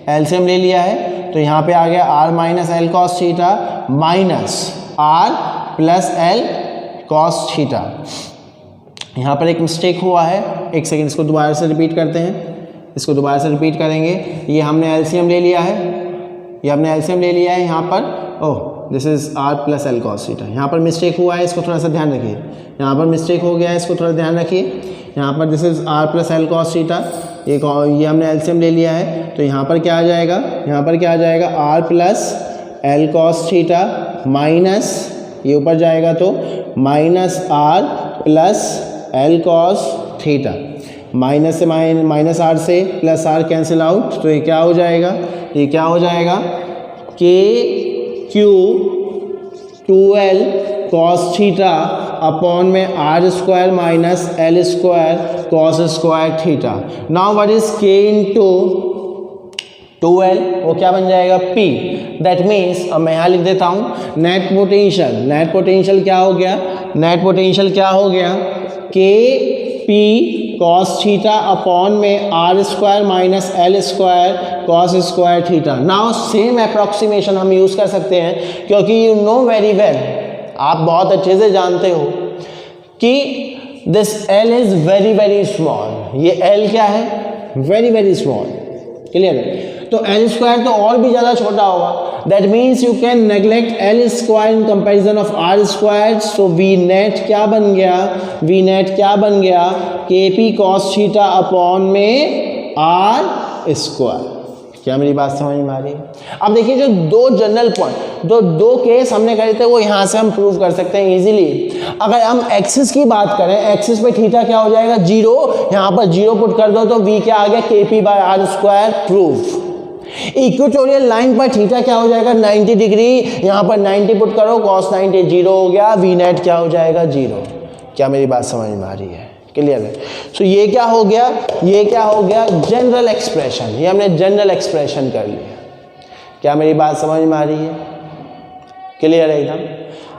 Speaker 1: एलसीएम ले लिया है तो यहाँ पे आ गया R minus L cos theta minus R plus L cos theta. यहाँ पर एक मिस्टेक हुआ है, एक सेकंड इसको दोबारा से रिपीट करते हैं, इसको दोबारा से रिपीट करेंगे। ये हमने एलसीएम ले लिया है, ये हमने एलसीएम ले लिया है यहाँ पर, oh this is R plus L cos theta. यहाँ पर मिस्टेक हुआ है, इसको थोड़ा सा ध्यान रखिए, यहाँ पर मिस्टेक हो गया है, इसको थोड़ा ध्यान रखिए। यहाँ पर this is R plus L cos theta, ये हमने एलसीएम ले लिया है तो यहाँ पर क्या आ जाएगा, यहाँ पर क्या आ जाएगा R plus L cos theta minus, ये ऊपर जाएगा तो minus R plus L cos theta, minus से माइनस R से प्लस R कैंसिल आउट, तो ये क्या हो जाएगा, ये क्या हो जाएगा KQ 2L cos theta upon में R square minus L square cos square theta. Now what is k into 2l, वो क्या बन जाएगा p। दैट मीन्स अब मैं यहाँ लिख देता हूँ नेट पोटेंशियल क्या हो गया, नेट पोटेंशियल क्या हो गया, k p cos theta upon में R square minus L square cos square theta. Now same approximation हम यूज़ कर सकते हैं, क्योंकि यू नो वेरी वेल, आप बहुत अच्छे से जानते हो कि this L is very very small, ये L क्या है, वेरी वेरी स्मॉल, क्लियर है। तो L स्क्वायर तो और भी ज़्यादा छोटा होगा, that means you can neglect L square in comparison of R square. So V net क्या बन गया, KP कॉस थीटा अपॉन में R स्क्वायर। क्या मेरी बात समझ में आ रही है? अब देखिए जो दो जनरल पॉइंट, दो केस हमने करे थे वो यहाँ से हम प्रूव कर सकते हैं इजीली। अगर हम एक्सिस की बात करें, एक्सिस पे थीटा क्या हो जाएगा, 0, यहाँ पर 0 पुट कर दो तो v क्या आ गया, KP by R square, proof. Equatorial line पर थीटा क्या हो जाएगा, 90 डिग्री, यहाँ पर 90 पुट करो, cos 90 0 हो गया, v नेट क्या हो जाएगा, 0। क्या मेरी बात समझ में आ रही है, क्लियर है? सो ये क्या हो गया, जनरल एक्सप्रेशन, ये हमने जनरल एक्सप्रेशन कर लिया। क्या मेरी बात समझ में आ रही है, क्लियर है एकदम?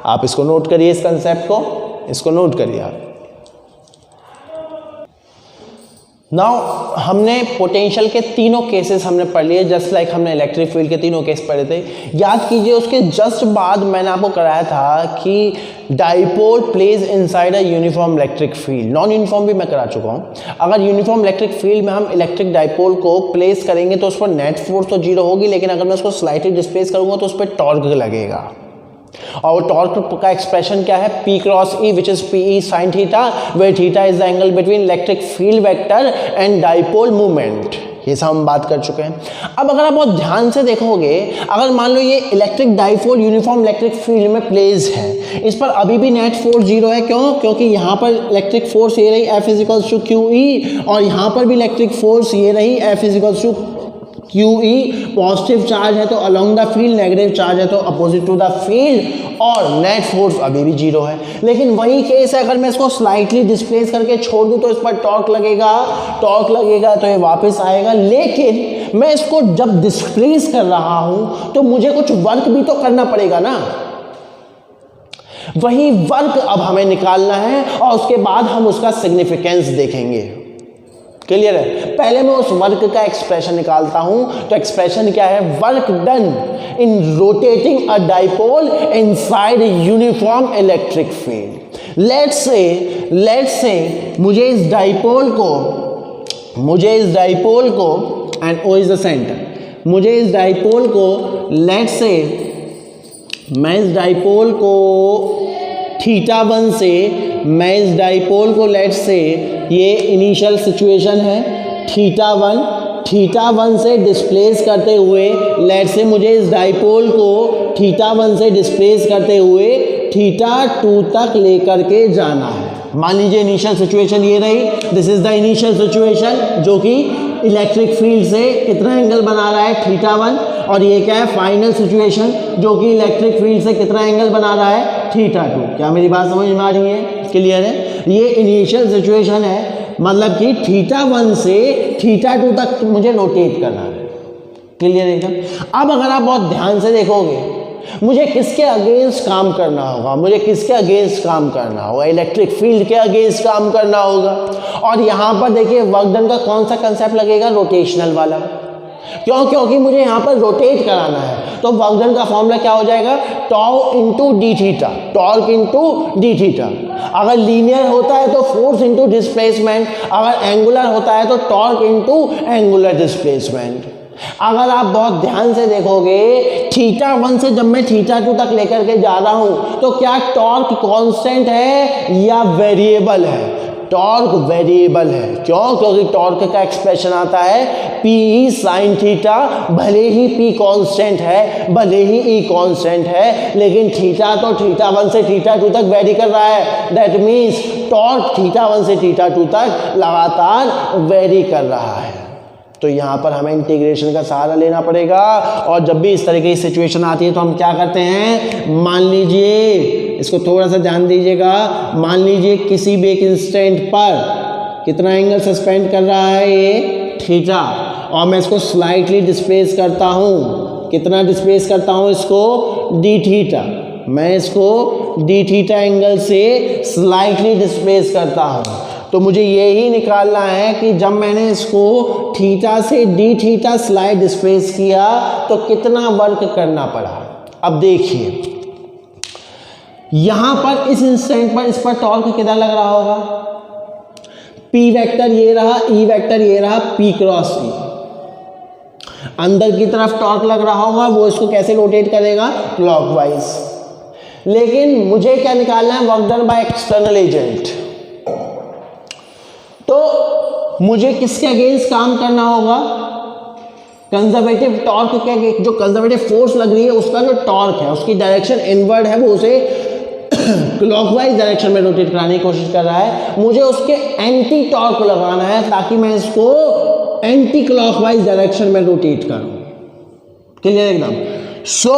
Speaker 1: आप इसको नोट करिए, इस कंसेप्ट को इसको नोट करिए आप। नाउ हमने पोटेंशियल के तीनों केसेस हमने पढ़ लिए, जस्ट लाइक हमने इलेक्ट्रिक फील्ड के तीनों केस पढ़े थे। याद कीजिए उसके जस्ट बाद मैंने आपको कराया था कि dipole placed inside a uniform electric field. Non uniform भी मैं करा चुका हूँ। अगर यूनिफॉर्म इलेक्ट्रिक फील्ड में हम इलेक्ट्रिक डाइपोल को प्लेस करेंगे तो उस पर नेट फोर्स तो 0 होगी, लेकिन अगर मैं उसको स्लाइटली डिस्प्लेस करूँगा तो उस पर टॉर्क लगेगा। और वो टॉर्क का एक्सप्रेशन क्या है, P cross E which is PE sine theta, where theta is the angle between electric field vector and dipole movement. ये सब हम बात कर चुके हैं। अब अगर आप बहुत ध्यान से देखोगे, अगर मान लो ये electric dipole uniform electric field में प्लेस है, इस पर अभी भी नेट फोर्स 0 है। क्यों? क्योंकि यहाँ पर इलेक्ट्रिक फोर्स ये रही F इजिकल्स टू QE, और यहाँ पर भी इलेक्ट्रिक फोर्स ये रही F equals to QE। Positive charge है तो along the field, negative charge है तो अपोजिट टू द फील्ड, और नेट फोर्स अभी भी 0 है। लेकिन वही केस है, अगर मैं इसको स्लाइटली डिस्प्लेस करके छोड़ दूं तो इस पर टॉर्क लगेगा तो ये वापस आएगा। लेकिन मैं इसको जब डिस्प्लेस कर रहा हूं तो मुझे कुछ वर्क भी तो करना पड़ेगा ना। वही वर्क अब हमें निकालना है और उसके बाद हम उसका सिग्निफिकेंस देखेंगे। क्लियर है? पहले मैं उस वर्क का एक्सप्रेशन निकालता हूं। तो एक्सप्रेशन क्या है, work done in rotating a dipole inside uniform electric field. Let's say मुझे इस डाइपोल को and O is the centre, मुझे इस डाइपोल को लेट्स से मैं इस डाइपोल को θ1 से, मैं इस डाइपोल को लेट्स से, ये इनिशियल सिचुएशन है θ1 से डिस्प्लेस करते हुए, लेट्स से मुझे इस डाइपोल को θ1 से डिस्प्लेस करते हुए θ2 तक लेकर के जाना है। मान लीजिए इनिशियल सिचुएशन ये रही, this is the initial situation जो कि इलेक्ट्रिक फील्ड से कितना एंगल बना रहा है, θ1, और ये क्या है, फाइनल सिचुएशन जो कि इलेक्ट्रिक फील्ड से कितना एंगल बना रहा है, θ2। क्या मेरी बात समझ में आ रही है, क्लियर है? ये इनिशियल सिचुएशन है, मतलब कि θ1 से θ2 तक मुझे रोटेट करना है। क्लियर है एकदम? अब अगर आप बहुत ध्यान से देखोगे, मुझे किसके अगेंस्ट काम करना होगा, इलेक्ट्रिक फील्ड के अगेंस्ट काम करना होगा। और यहाँ पर देखिए वर्क डन का कौन सा कंसेप्ट लगेगा, रोटेशनल वाला। क्यों? क्योंकि मुझे यहाँ पर रोटेट कराना है। तो वर्क डन का फॉर्मूला क्या हो जाएगा, टॉर्क इंटू डी थीटा। अगर लीनियर होता है तो फोर्स इंटू डिस्प्लेसमेंट, अगर एंगुलर होता है तो टॉर्क इंटू एंगुलर डिस्प्लेसमेंट। अगर आप बहुत ध्यान से देखोगे, θ1 से जब मैं θ2 तक लेकर के जा रहा हूं तो क्या टॉर्क कांस्टेंट है या वेरिएबल है? टॉर्क वेरिएबल है। क्यों? क्योंकि टॉर्क का एक्सप्रेशन आता है PE साइन थीटा, भले ही P कांस्टेंट है, भले ही E कांस्टेंट है, लेकिन थीटा तो θ1 से θ2 तक वेरी कर रहा है। दैट मीन्स टॉर्क θ1 से θ2 तक लगातार वेरी कर रहा है। तो यहाँ पर हमें इंटीग्रेशन का सहारा लेना पड़ेगा। और जब भी इस तरह की सिचुएशन आती है तो हम क्या करते हैं, मान लीजिए इसको थोड़ा सा ध्यान दीजिएगा। मान लीजिए किसी भी एक इंस्टेंट पर कितना एंगल सस्पेंड कर रहा है ये थीटा, और मैं इसको स्लाइटली डिस्प्लेस करता हूँ। कितना डिस्प्लेस करता हूँ इसको? D theta. मैं इसको डी थीटा एंगल से स्लाइटली डिस्प्लेस करता हूँ। तो मुझे यही निकालना है कि जब मैंने इसको थीटा से डी थीटा स्लाइड डिस्प्लेस किया तो कितना वर्क करना पड़ा। अब देखिए यहां पर इस इंस्टेंट पर इस पर टॉर्क कितना लग रहा होगा? पी वेक्टर ये रहा, ई वेक्टर ये रहा, पी क्रॉस ई। अंदर की तरफ टॉर्क लग रहा होगा, वो इसको कैसे रोटेट करेगा? क्लॉकवाइज। लेकिन मुझे क्या निकालना है? Work done by external agent. तो मुझे किसके अगेंस्ट काम करना होगा? कंजर्वेटिव टॉर्क के, जो कंजर्वेटिव फोर्स लग रही है उसका जो टॉर्क है उसकी डायरेक्शन इनवर्ड है, वो उसे क्लॉकवाइज डायरेक्शन में रोटेट कराने की कोशिश कर रहा है। मुझे उसके एंटी टॉर्क लगाना है ताकि मैं इसको एंटी क्लॉकवाइज डायरेक्शन में रोटेट करूं। क्लियर एकदम? सो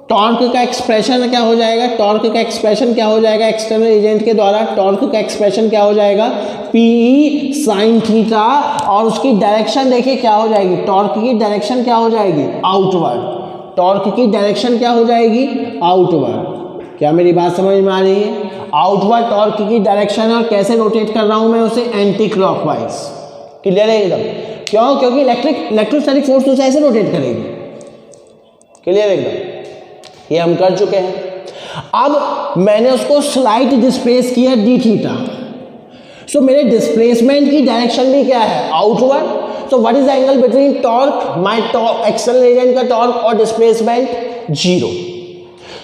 Speaker 1: टॉर्क का एक्सप्रेशन क्या हो जाएगा? टॉर्क का एक्सप्रेशन क्या हो जाएगा एक्सटर्नल एजेंट के द्वारा? टॉर्क का एक्सप्रेशन क्या हो जाएगा? पी साइन थीटा, और उसकी डायरेक्शन देखिए क्या हो जाएगी? टॉर्क की डायरेक्शन क्या हो जाएगी? आउटवर्ड। टॉर्क की डायरेक्शन क्या हो जाएगी? आउटवर्ड। क्या मेरी बात समझ में आ रही है? आउटवर्ड टॉर्क की डायरेक्शन, और कैसे रोटेट कर रहा हूं मैं उसे? Anti clockwise. क्लियर है एकदम? क्यों? क्योंकि इलेक्ट्रोस्टैटिक फोर्स तो ऐसे रोटेट करेगी। क्लियर एकदम? ये हम कर चुके हैं। अब मैंने उसको स्लाइट डिस्प्लेस किया डी थीटा। सो मेरे डिस्प्लेसमेंट की डायरेक्शन भी क्या है? Outward. So what is the angle between torque, my external agent का टॉर्क और डिस्प्लेसमेंट? जीरो।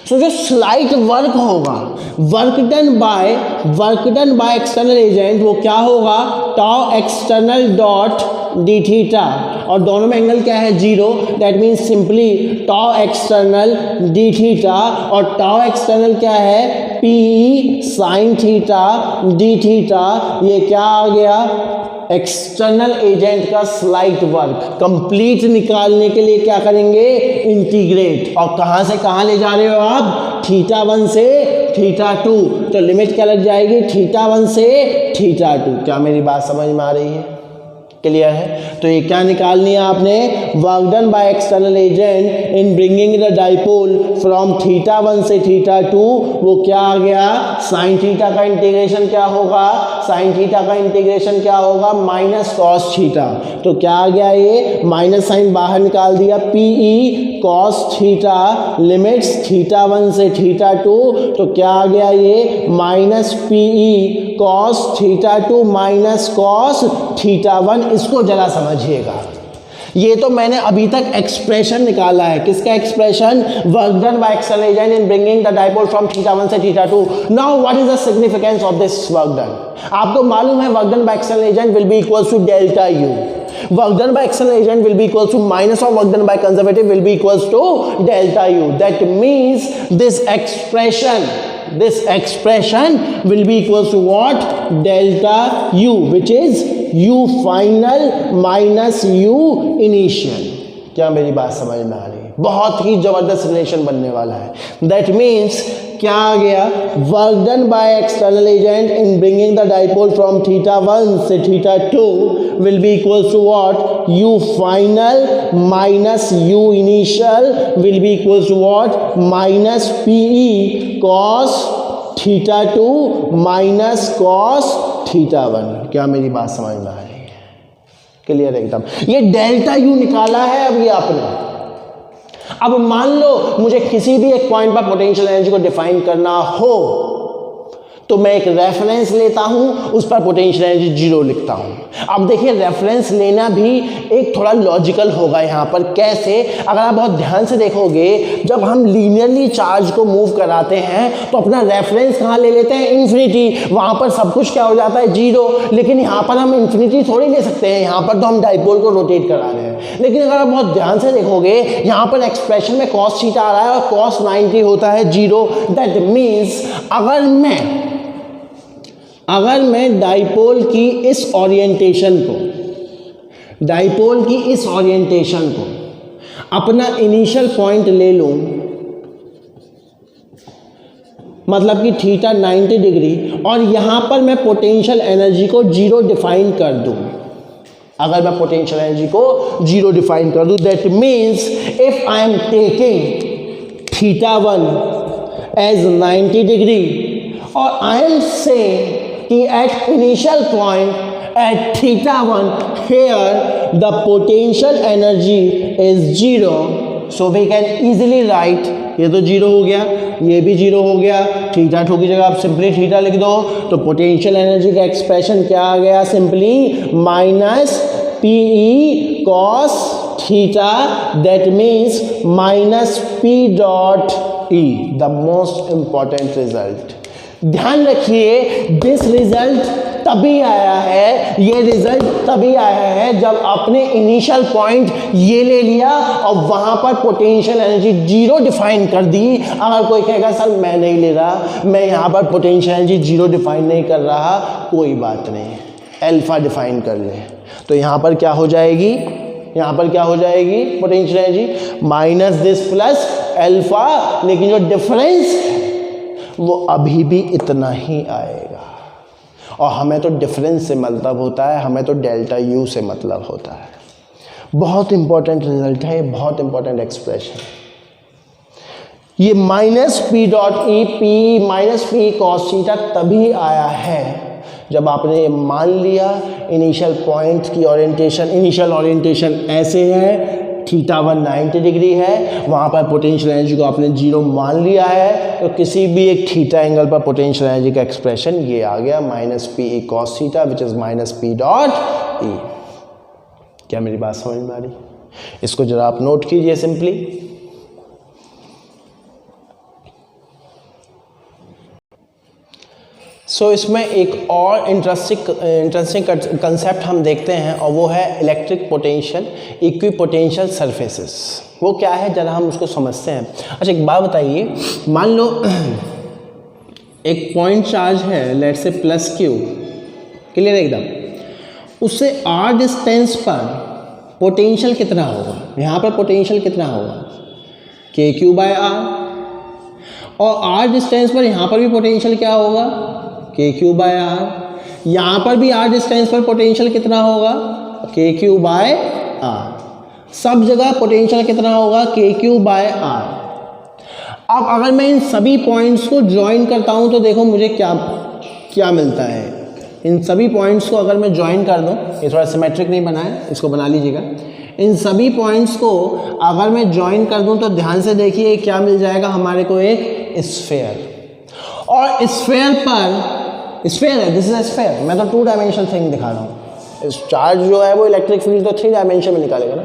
Speaker 1: सो जो स्लाइट वर्क होगा, work done by external agent, वो क्या होगा? Tau external dot D theta, और दोनों में एंगल क्या है? Zero. That means simply tau external D theta, और टाउ एक्सटर्नल क्या है? P sine theta D theta. ये क्या आ गया? एक्सटर्नल एजेंट का स्लाइट वर्क। कंप्लीट निकालने के लिए क्या करेंगे? इंटीग्रेट। और कहां से कहां ले जा रहे हो आप? थीटा 1 से थीटा 2। तो लिमिट क्या लग जाएगी? थीटा 1 से थीटा 2। क्या मेरी बात समझ में आ रही है? क्लियर है? तो ये क्या निकालनी है आपने? Work done by external agent in bringing the dipole from theta 1 से थीटा 2, वो क्या आ गया? साइन थीटा का इंटीग्रेशन क्या होगा? साइन थीटा का इंटीग्रेशन क्या होगा? Minus cos theta. तो क्या आ गया? ये माइनस साइन बाहर निकाल दिया, PE cos theta, limits theta 1 से थीटा 2। तो क्या आ गया? ये minus PE cos theta 2 minus cos theta 1। इसको जरा समझिएगा। ये तो मैंने अभी तक एक्सप्रेशन निकाला है। किसका expression? Work done by external agent in bringing the dipole from theta 1 से theta 2। Now what is the significance of this work done? आपको मालूम है work done by external agent will be equal to delta U. Work done by external agent will be equals to minus of work done by conservative will be equals to delta u. That means this expression will be equals to what? Delta u, which is u final minus u initial. क्या मेरी बात समझ में आ रही है? बहुत ही जबरदस्त relation बनने वाला है। दैट मीन्स क्या आ गया? Work done by external agent in bringing the dipole from theta 1 से theta 2 will be equals to what? U final minus U initial will be equals to what? Minus PE cos theta 2 minus cos theta 1। क्या मेरी बात समझ में आ रही है? Clear एकदम? ये डेल्टा यू निकाला है अभी आपने। अब मान लो मुझे किसी भी एक पॉइंट पर पोटेंशियल एनर्जी को डिफाइन करना हो, तो मैं एक रेफरेंस लेता हूं, उस पर पोटेंशियल एनर्जी जीरो लिखता हूं। अब देखिए रेफरेंस लेना भी एक थोड़ा लॉजिकल होगा यहाँ पर। कैसे? अगर आप बहुत ध्यान से देखोगे, जब हम लीनियरली चार्ज को मूव कराते हैं तो अपना रेफरेंस कहाँ ले लेते हैं? इन्फिनिटी। वहाँ पर सब कुछ क्या हो जाता है? जीरो। लेकिन यहाँ पर हम इन्फिनिटी थोड़ी ले सकते हैं, यहाँ पर तो हम डाइपोल को रोटेट करा रहे हैं। लेकिन अगर आप बहुत ध्यान से देखोगे, यहाँ पर एक्सप्रेशन में कॉस थीटा आ रहा है और कॉस 90 होता है जीरो। दैट मीन्स अगर मैं डाइपोल की इस ओरिएंटेशन को अपना इनिशियल पॉइंट ले लूं, मतलब कि थीटा 90 डिग्री, और यहाँ पर मैं पोटेंशियल एनर्जी को 0 डिफाइन कर दूँ, अगर मैं पोटेंशियल एनर्जी को 0 डिफाइन कर दूँ, that means if I am taking theta 1 as 90 degree और आई एम सेइंग कि at initial point at theta 1 here the potential energy is 0, so we can easily write, ये तो 0 हो गया, ये भी 0 हो गया, थीटा 2 की जगह आप सिंपली थीटा लिख दो, तो पोटेंशियल एनर्जी का एक्सप्रेशन क्या आ गया, simply minus P E cos theta, that means minus P dot E, the most important result. ध्यान रखिए दिस रिजल्ट तभी आया है, ये रिजल्ट तभी आया है जब आपने इनिशियल पॉइंट ये ले लिया और वहां पर पोटेंशियल एनर्जी 0 डिफाइन कर दी। अगर कोई कहेगा सर मैं नहीं ले रहा, मैं यहाँ पर पोटेंशियल एनर्जी 0 डिफाइन नहीं कर रहा, कोई बात नहीं, अल्फा डिफाइन कर ले, तो यहाँ पर क्या हो जाएगी, यहाँ पर क्या हो जाएगी potential energy minus this plus alpha, लेकिन जो डिफरेंस वो अभी भी इतना ही आएगा, और हमें तो डिफरेंस से मतलब होता है, हमें तो डेल्टा यू से मतलब होता है। बहुत इंपॉर्टेंट रिजल्ट है, बहुत इंपॉर्टेंट एक्सप्रेशन। ये minus P dot E, P minus P cos theta तभी आया है जब आपने मान लिया इनिशियल पॉइंट की ओरिएंटेशन, इनिशियल ओरिएंटेशन ऐसे है, थीटा 1 90 डिग्री है, वहाँ पर पोटेंशियल एनर्जी को आपने 0 मान लिया है, तो किसी भी एक थीटा एंगल पर पोटेंशियल एनर्जी का एक्सप्रेशन ये आ गया minus P E cos theta which is minus P dot E. क्या मेरी बात समझ में आ रही? इसको जरा आप नोट कीजिए सिंपली। सो इसमें एक और इंटरेस्टिंग कंसेप्ट हम देखते हैं, और वो है इलेक्ट्रिक पोटेंशियल इक्विपोटेंशियल सरफेसेस। वो क्या है जरा हम उसको समझते हैं। अच्छा एक बात बताइए, मान लो एक पॉइंट चार्ज है, लेट से प्लस क्यू, क्लियर एकदम, उससे r डिस्टेंस पर पोटेंशियल कितना होगा, यहाँ पर पोटेंशियल कितना होगा के क्यू बाय आर, और r डिस्टेंस पर यहाँ पर भी पोटेंशियल क्या होगा के क्यू बाय आर, यहाँ पर भी r डिस्टेंस पर पोटेंशियल कितना होगा के क्यू बाय आर, सब जगह पोटेंशियल कितना होगा के क्यू बाय आर। अब अगर मैं इन सभी पॉइंट्स को ज्वाइन करता हूँ तो देखो मुझे क्या क्या मिलता है। इन सभी पॉइंट्स को अगर मैं ज्वाइन कर दूँ, ये थोड़ा सिमेट्रिक नहीं बना है, इसको बना लीजिएगा। इन सभी पॉइंट्स को अगर मैं ज्वाइन कर दूँ तो ध्यान से देखिए क्या मिल जाएगा हमारे को, एक स्फेयर, और स्फेयर पर स्फेयर है, दिस इज अ स्फेयर, मैं तो 2 डायमेंशनल थिंग दिखा रहा हूँ। इस चार्ज जो है वो इलेक्ट्रिक फील्ड तो 3 डायमेंशन में निकालेगा ना,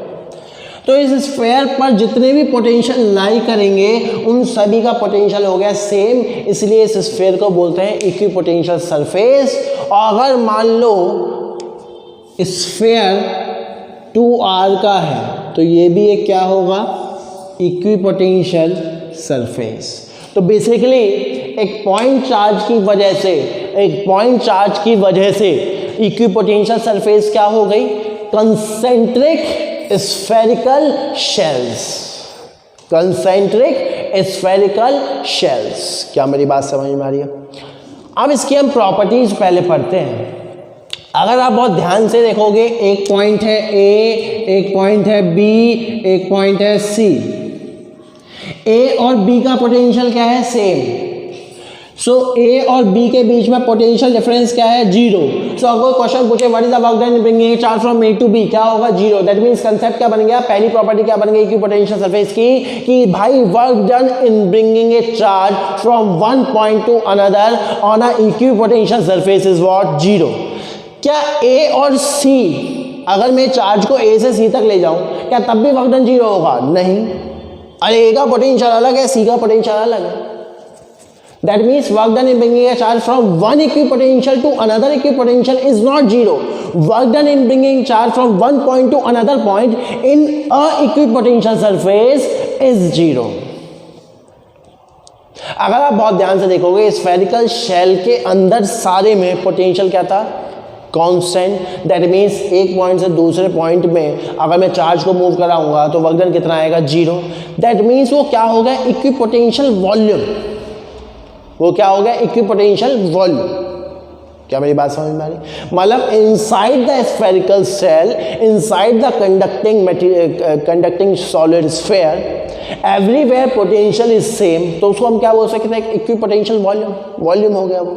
Speaker 1: तो इस स्फेयर पर जितने भी पोटेंशियल लाई करेंगे उन सभी का पोटेंशियल हो गया सेम, इसलिए इस स्फेयर को बोलते हैं इक्विपोटेंशियल सरफेस। और अगर मान लो स्फेयर 2r का है तो ये भी एक क्या होगा, इक्विपोटेंशियल सरफेस। तो बेसिकली एक पॉइंट चार्ज की वजह से इक्विपोटेंशियल सरफेस क्या हो गई, concentric spherical shells, concentric spherical shells. क्या मेरी बात समझ में आ रही है? अब इसकी हम प्रॉपर्टीज पहले पढ़ते हैं। अगर आप बहुत ध्यान से देखोगे, एक पॉइंट है ए, एक पॉइंट है बी, एक पॉइंट है सी, ए और बी का पोटेंशियल क्या है, सेम। सो ए और बी के बीच में पोटेंशियल डिफरेंस क्या है, 0। सो अगर क्वेश्चन पूछे what is the work done in bringing a charge from A to B, क्या होगा, 0। दैट मींस कंसेप्ट क्या बन गया, पहली प्रॉपर्टी क्या बन गई इक्विपोटेंशियल सरफेस की, कि भाई work done in bringing a charge from one point to another on a equipotential surface is what, 0। क्या ए और सी, अगर मैं चार्ज को ए से सी तक ले जाऊं, क्या तब भी वर्क डन 0 होगा? नहीं। अरे ए का पोटेंशियल अलग है, सी का पोटेंशियल अलग है। That means work done in bringing a charge from one equipotential to another equipotential is not 0. Work done in bringing charge from one point to another point in a equipotential surface is 0. अगर आप बहुत ध्यान से देखोगे spherical shell के अंदर सारे में पोटेंशियल क्या था, कांस्टेंट। दैट मीन्स एक पॉइंट से दूसरे पॉइंट में अगर मैं चार्ज को मूव कराऊंगा तो वर्क डन कितना आएगा, 0। दैट मीन्स वो क्या होगा, इक्विपोटेंशियल वॉल्यूम। वो क्या हो गया, इक्विपोटेंशियल वॉल्यूम। क्या मेरी बात समझ में आ रही? मतलब inside the spherical shell, inside the conducting solid sphere, everywhere potential is same, तो उसको हम क्या बोल सकते हैं, इक्विपोटेंशियल वॉल्यूम हो गया वो।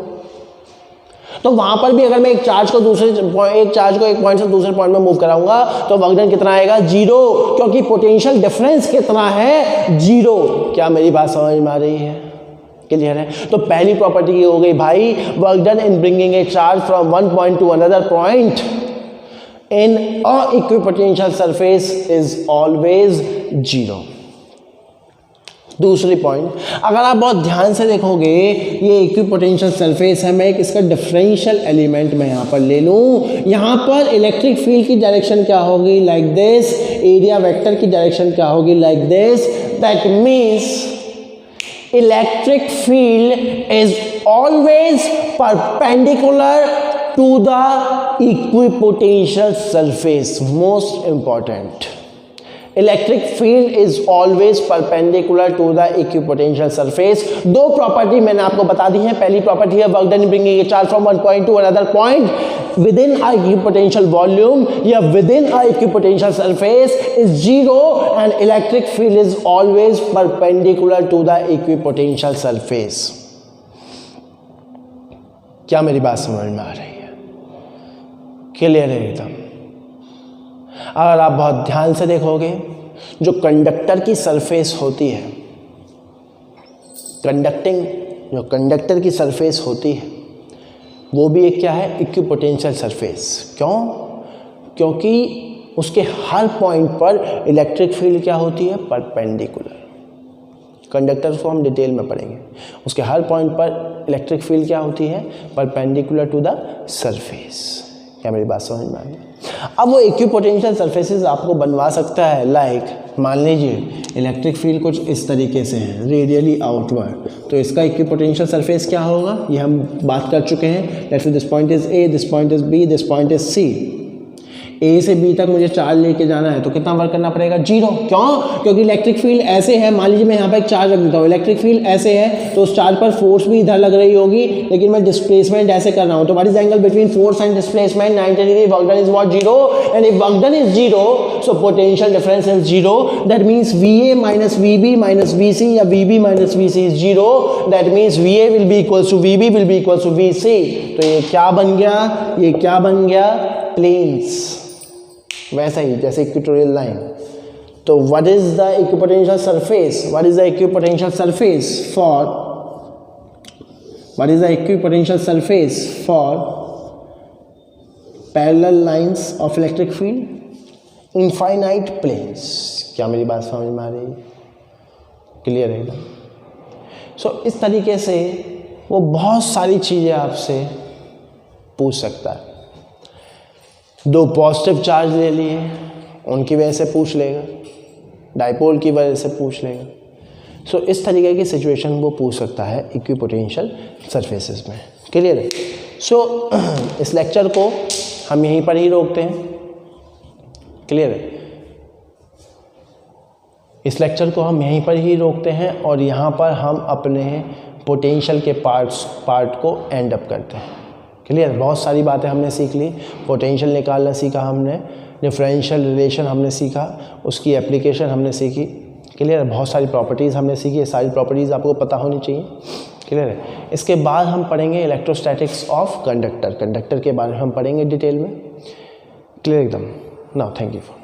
Speaker 1: तो वहां पर भी अगर मैं एक चार्ज को एक पॉइंट से दूसरे पॉइंट में मूव कराऊंगा तो वर्क डन कितना आएगा, 0, क्योंकि पोटेंशियल डिफरेंस कितना है, 0। क्या मेरी बात समझ में आ रही है? क्लियर है? तो पहली प्रॉपर्टी ये हो गई भाई, work done in bringing a charge from one point to another point in a equipotential surface is always 0। दूसरी पॉइंट, अगर आप बहुत ध्यान से देखोगे, ये इक्विपोटेंशियल सरफेस है, मैं एक इसका डिफरेंशियल एलिमेंट मैं यहाँ पर ले लूँ, यहाँ पर इलेक्ट्रिक फील्ड की डायरेक्शन क्या होगी, लाइक दिस, एरिया वेक्टर की डायरेक्शन क्या होगी, like this, that means electric field is always perpendicular to the equipotential surface. Most important, electric field is always perpendicular to the equipotential surface. दो property मैंने आपको बता दी है। पहली प्रॉपर्टी है work done bringing a charge from one point to another point within a equipotential volume या within a equipotential surface is 0 and electric field is always perpendicular to the equipotential surface। क्या मेरी बात समझ में आ रही है? Clear है एकदम? अगर आप बहुत ध्यान से देखोगे, जो कंडक्टर की सरफेस होती है, जो कंडक्टर की सरफेस होती है, वो भी एक क्या है, इक्विपोटेंशियल सरफेस। क्यों? क्योंकि उसके हर पॉइंट पर इलेक्ट्रिक फील्ड क्या होती है, परपेंडिकुलर। कंडक्टर को हम डिटेल में पढ़ेंगे। उसके हर पॉइंट पर इलेक्ट्रिक फील्ड क्या होती है, परपेंडिकुलर टू द सरफेस। क्या मेरी बात समझ में आ रही है? अब वो इक्विपोटेंशियल सरफेसेस आपको बनवा सकता है, लाइक मान लीजिए इलेक्ट्रिक फील्ड कुछ इस तरीके से है, रेडियली आउटवर्ड, तो इसका इक्विपोटेंशियल सरफेस क्या होगा, ये हम बात कर चुके हैं। Let's say this point is A, this point is B, this point is C. A से बी तक मुझे चार्ज लेके जाना है, तो कितना वर्क करना पड़ेगा, 0। क्यों? क्योंकि इलेक्ट्रिक फील्ड ऐसे है, मान लीजिए मैं यहाँ पे एक चार्ज रख देता हूँ, इलेक्ट्रिक फील्ड ऐसे है तो उस चार्ज पर फोर्स भी इधर लग रही होगी, लेकिन मैं डिस्प्लेसमेंट ऐसे कर रहा हूँ, तो what is the angle between force and displacement, 90 degree. Work done is what, 0, and if work done is 0 so potential difference is 0। That means VA minus VB minus VC या VB minus VC is 0। That means VA will be equals to VB will be equals to VC। तो ये क्या बन गया, ये क्या बन गया, प्लेन्स। वैसा ही जैसे इक्वेटोरियल लाइन। तो what is the equipotential surface, what is the equipotential surface for, what is the equipotential surface for parallel lines of electric field, infinite planes. क्या मेरी बात समझ में आ रही है? क्लियर है? सो इस तरीके से वो बहुत सारी चीज़ें आपसे पूछ सकता है। दो पॉजिटिव चार्ज ले लिए, उनकी वजह से पूछ लेगा, डाइपोल की वजह से पूछ लेगा। सो इस तरीके की सिचुएशन वो पूछ सकता है इक्विपोटेंशियल सरफेसेस में। क्लियर है? सो इस लेक्चर को हम यहीं पर ही रोकते हैं। क्लियर है? इस लेक्चर को हम यहीं पर ही रोकते हैं और यहाँ पर हम अपने पोटेंशियल के पार्ट को एंड अप करते हैं। क्लियर? बहुत सारी बातें हमने सीख ली, पोटेंशियल निकालना सीखा हमने, डिफरेंशियल रिलेशन हमने सीखा, उसकी एप्लीकेशन हमने सीखी। क्लियर? बहुत सारी प्रॉपर्टीज़ हमने सीखी, ये सारी प्रॉपर्टीज़ आपको पता होनी चाहिए। क्लियर है? इसके बाद हम पढ़ेंगे इलेक्ट्रोस्टैटिक्स ऑफ कंडक्टर के बारे में हम पढ़ेंगे डिटेल में। क्लियर एकदम? Now thank you for